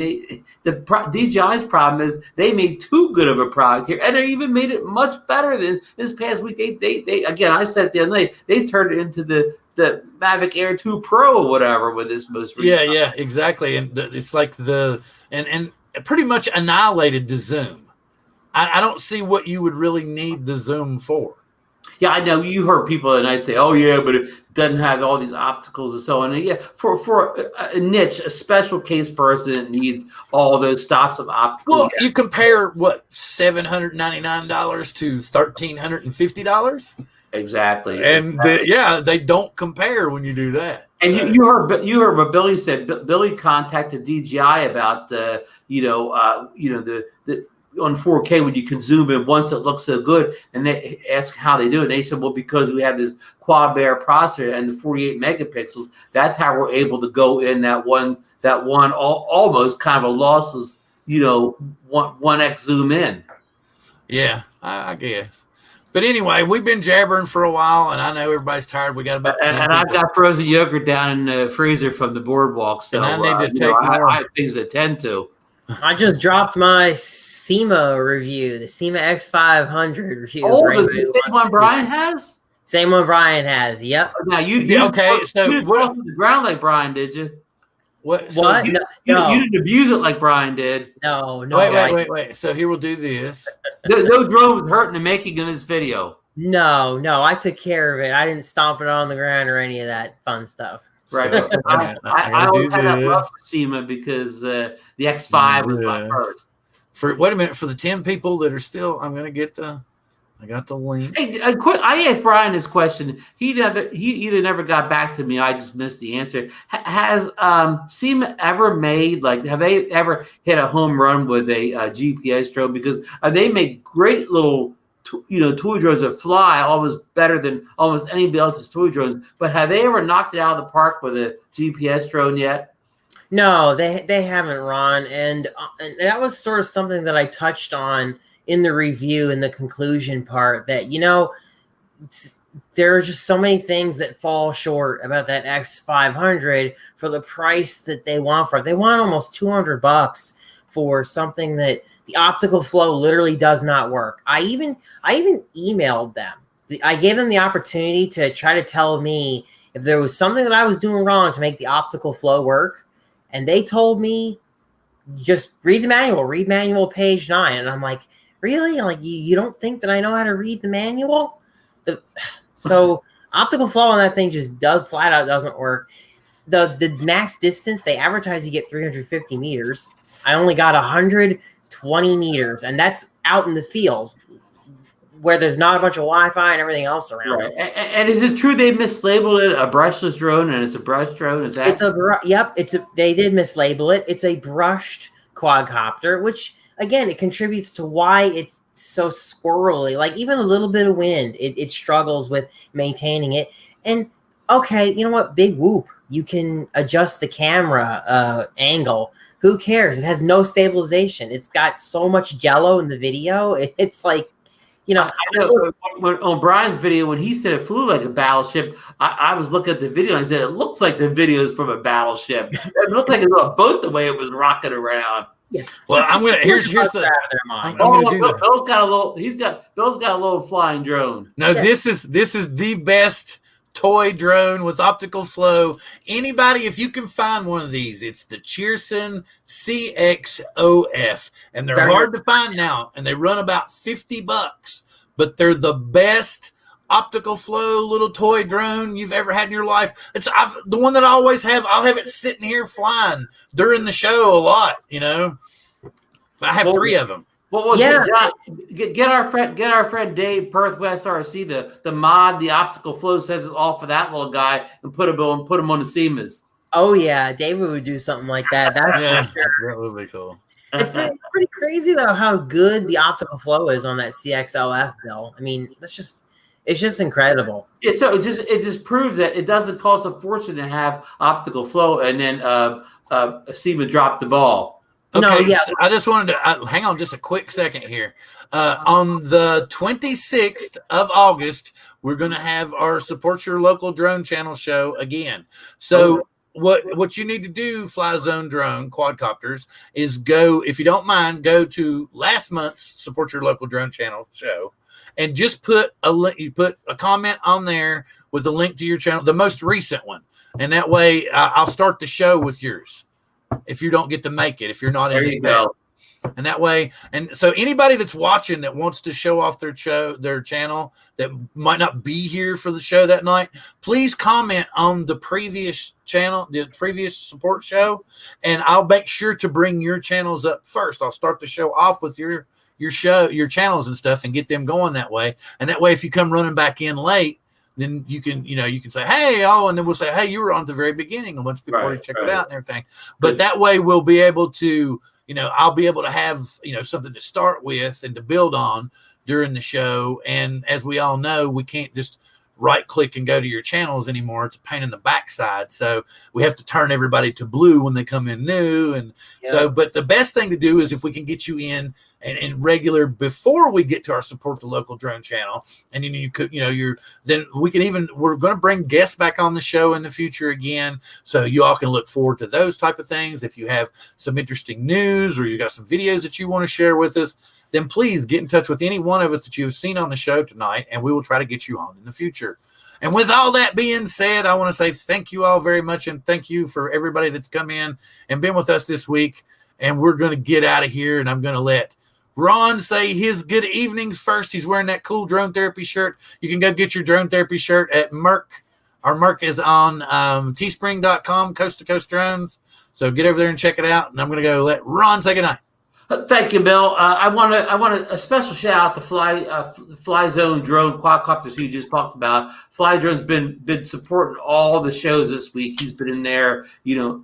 DJI's problem is they made too good of a product here, and they even made it much better than this past week. They again, I said the other night, they turned it into the Mavic Air 2 Pro or whatever with this most recent. Yeah, exactly. And it's like and pretty much annihilated the zoom. I don't see what you would really need the zoom for. Yeah, I know you heard people tonight say, "Oh yeah, but it doesn't have all these opticals and so on." And yeah, for a niche, a special case person that needs all those stops of opticals. Well, you compare what $799 to $1,350. Exactly. And they don't compare when you do that. And you heard what Billy said. Billy contacted DJI about the on 4K when you can zoom in once it looks so good, and they asked how they do it. And they said, well, because we have this quad bear processor and the 48 megapixels, that's how we're able to go in that one almost kind of a lossless 1x zoom in. Yeah, I guess. But anyway, we've been jabbering for a while, and I know everybody's tired. We got about 10 and I've got frozen yogurt down in the freezer from the boardwalk, so and I need to take more. I have things to attend to. I just dropped my SEMA review, the SEMA X500 review. Oh, the same one Brian has? Same one Brian has, yep. Now, you didn't cross the ground like Brian, did you? What? You didn't abuse it like Brian did. No. Wait. So here we'll do this. No drone was hurt in the making of this video. No, I took care of it. I didn't stomp it on the ground or any of that fun stuff. Right. So, I always had that love for SEMA because the X5 was my first. Wait a minute, for the 10 people that are still, I got the link. Hey, I asked Brian this question. He either never got back to me. I just missed the answer. Has SEMA ever made, have they ever hit a home run with a GPS drone? Because they make great little toy drones that fly almost better than almost anybody else's toy drones. But have they ever knocked it out of the park with a GPS drone yet? No, they haven't, Ron. And that was sort of something that I touched on in the review, in the conclusion part, that, there are just so many things that fall short about that X500 for the price that they want for it. They want almost $200 for something that the optical flow literally does not work. I even emailed them. I gave them the opportunity to try to tell me if there was something that I was doing wrong to make the optical flow work. And they told me, just read the manual, read manual page 9. And I'm like, really? I'm like, you don't think that I know how to read the manual? So optical flow on that thing just flat out doesn't work. The max distance, they advertise you get 350 meters. I only got 120 meters, and that's out in the field where there's not a bunch of Wi-Fi and everything else around. Right. And is it true they mislabeled it a brushless drone and it's a brush drone? Is that? They did mislabel it. It's a brushed quadcopter, which again, it contributes to why it's so squirrely. Like even a little bit of wind, it struggles with maintaining it. And okay, you know what? Big whoop. You can adjust the camera angle. Who cares? It has no stabilization. It's got so much jello in the video. It's like, you know, I know on Brian's video, when he said it flew like a battleship, I was looking at the video and I said, it looks like the video is from a battleship. It looked like it was a boat the way it was rocking around. Yeah. Well, I'm gonna here's the. I'm gonna do that. Bill's got a little flying drone. No, yeah. This is the best toy drone with optical flow. Anybody, if you can find one of these, it's the Cheerson CXOF, and they're hard to find now, and they run about $50, but they're the best optical flow little toy drone you've ever had in your life. It's the one that I always have. I'll have it sitting here flying during the show a lot. You know, I have 3 of them. Well, yeah. John, get our friend Dave Perth West RC the mod the optical flow says is all for that little guy and put him on the SEMAs. Oh yeah, David would do something like that. That's for sure. That would be cool. It's pretty crazy though how good the optical flow is on that CXOF, Bill. I mean, it's just incredible. It just proves that it doesn't cost a fortune to have optical flow, and then SEMA dropped the ball. Okay, no, yeah. So I just wanted to hang on just a quick second here. On the 26th of August, we're going to have our Support Your Local Drone Channel show again. So what you need to do, Fly Zone Drone Quadcopters, is go, if you don't mind, go to last month's Support Your Local Drone Channel show and just put a link. You put a comment on there with a link to your channel, the most recent one, and that way I'll start the show with yours. If you don't get to make it, if you're not in there, you go. And that way, and so anybody that's watching that wants to show off their channel that might not be here for the show that night, please comment on the previous channel, the previous support show, and I'll make sure to bring your channels up first. I'll start the show off with your channels and stuff and get them going that way. And that way, if you come running back in late, then you can say, hey, and then we'll say, hey, you were on at the very beginning. A bunch of people already checked it out and everything. But that way we'll be able to, I'll be able to have, something to start with and to build on during the show. And as we all know, we can't just right click and go to your channels anymore. It's a pain in the backside. So we have to turn everybody to blue when they come in new. And but the best thing to do is if we can get you in and regular before we get to our Support the Local Drone channel. And then you could, then we can we're going to bring guests back on the show in the future again. So you all can look forward to those type of things. If you have some interesting news or you got some videos that you want to share with us, then please get in touch with any one of us that you have seen on the show tonight, and we will try to get you on in the future. And with all that being said, I want to say thank you all very much, and thank you for everybody that's come in and been with us this week. And we're going to get out of here, and I'm going to let Ron say his good evenings first. He's wearing that cool Drone Therapy shirt. You can go get your Drone Therapy shirt at Merc. Our Merc is on teespring.com, Coast to Coast Drones. So get over there and check it out. And I'm going to go let Ron say goodnight. Thank you, Bill. I want a special shout out to Fly Zone Drone Quadcopters who you just talked about. Fly Drone's been supporting all the shows this week. He's been in there,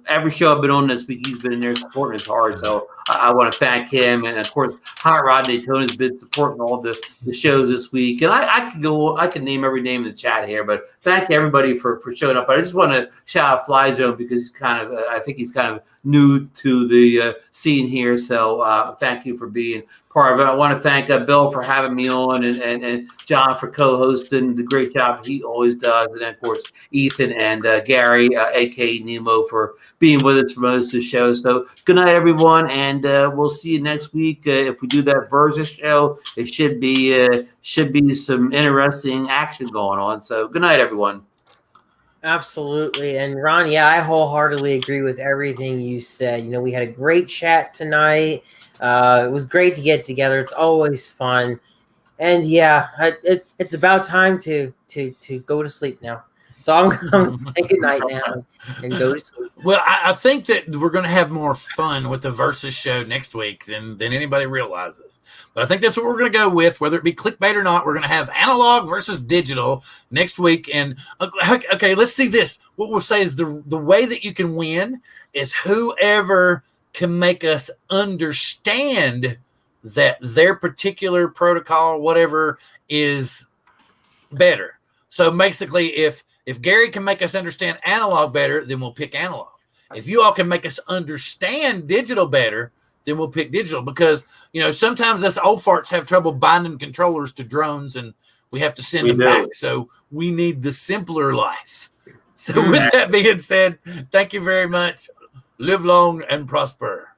every show I've been on this week, he's been in there supporting his hard. So I want to thank him, and of course, Hot Rod Daytona's been supporting all the shows this week. And I can name every name in the chat here, but thank you everybody for showing up. But I just want to shout out Fly Zone because he's I think he's kind of new to the scene here. So thank you for being part of it. I want to thank Bill for having me on, and John for co-hosting the great job he always does, and then of course Ethan and Gary, aka Nemo, for being with us for most of the show. So good night, everyone, and we'll see you next week. If we do that Versus show, it should be some interesting action going on. So good night, everyone. Absolutely. And Ron, I wholeheartedly agree with everything you said. We had a great chat tonight. It was great to get together. It's always fun. And it's about time to go to sleep now. So I'm going to say goodnight now and go to sleep. Well, I think that we're going to have more fun with the Versus show next week than anybody realizes. But I think that's what we're going to go with, whether it be clickbait or not. We're going to have analog versus digital next week. And okay, let's see this. What we'll say is the way that you can win is whoever can make us understand that their particular protocol, whatever, is better. So basically, if Gary can make us understand analog better, then we'll pick analog. If you all can make us understand digital better, then we'll pick digital, because, you know, sometimes us old farts have trouble binding controllers to drones and we have to send them back. So we need the simpler life. So with that being said, thank you very much. Live long and prosper.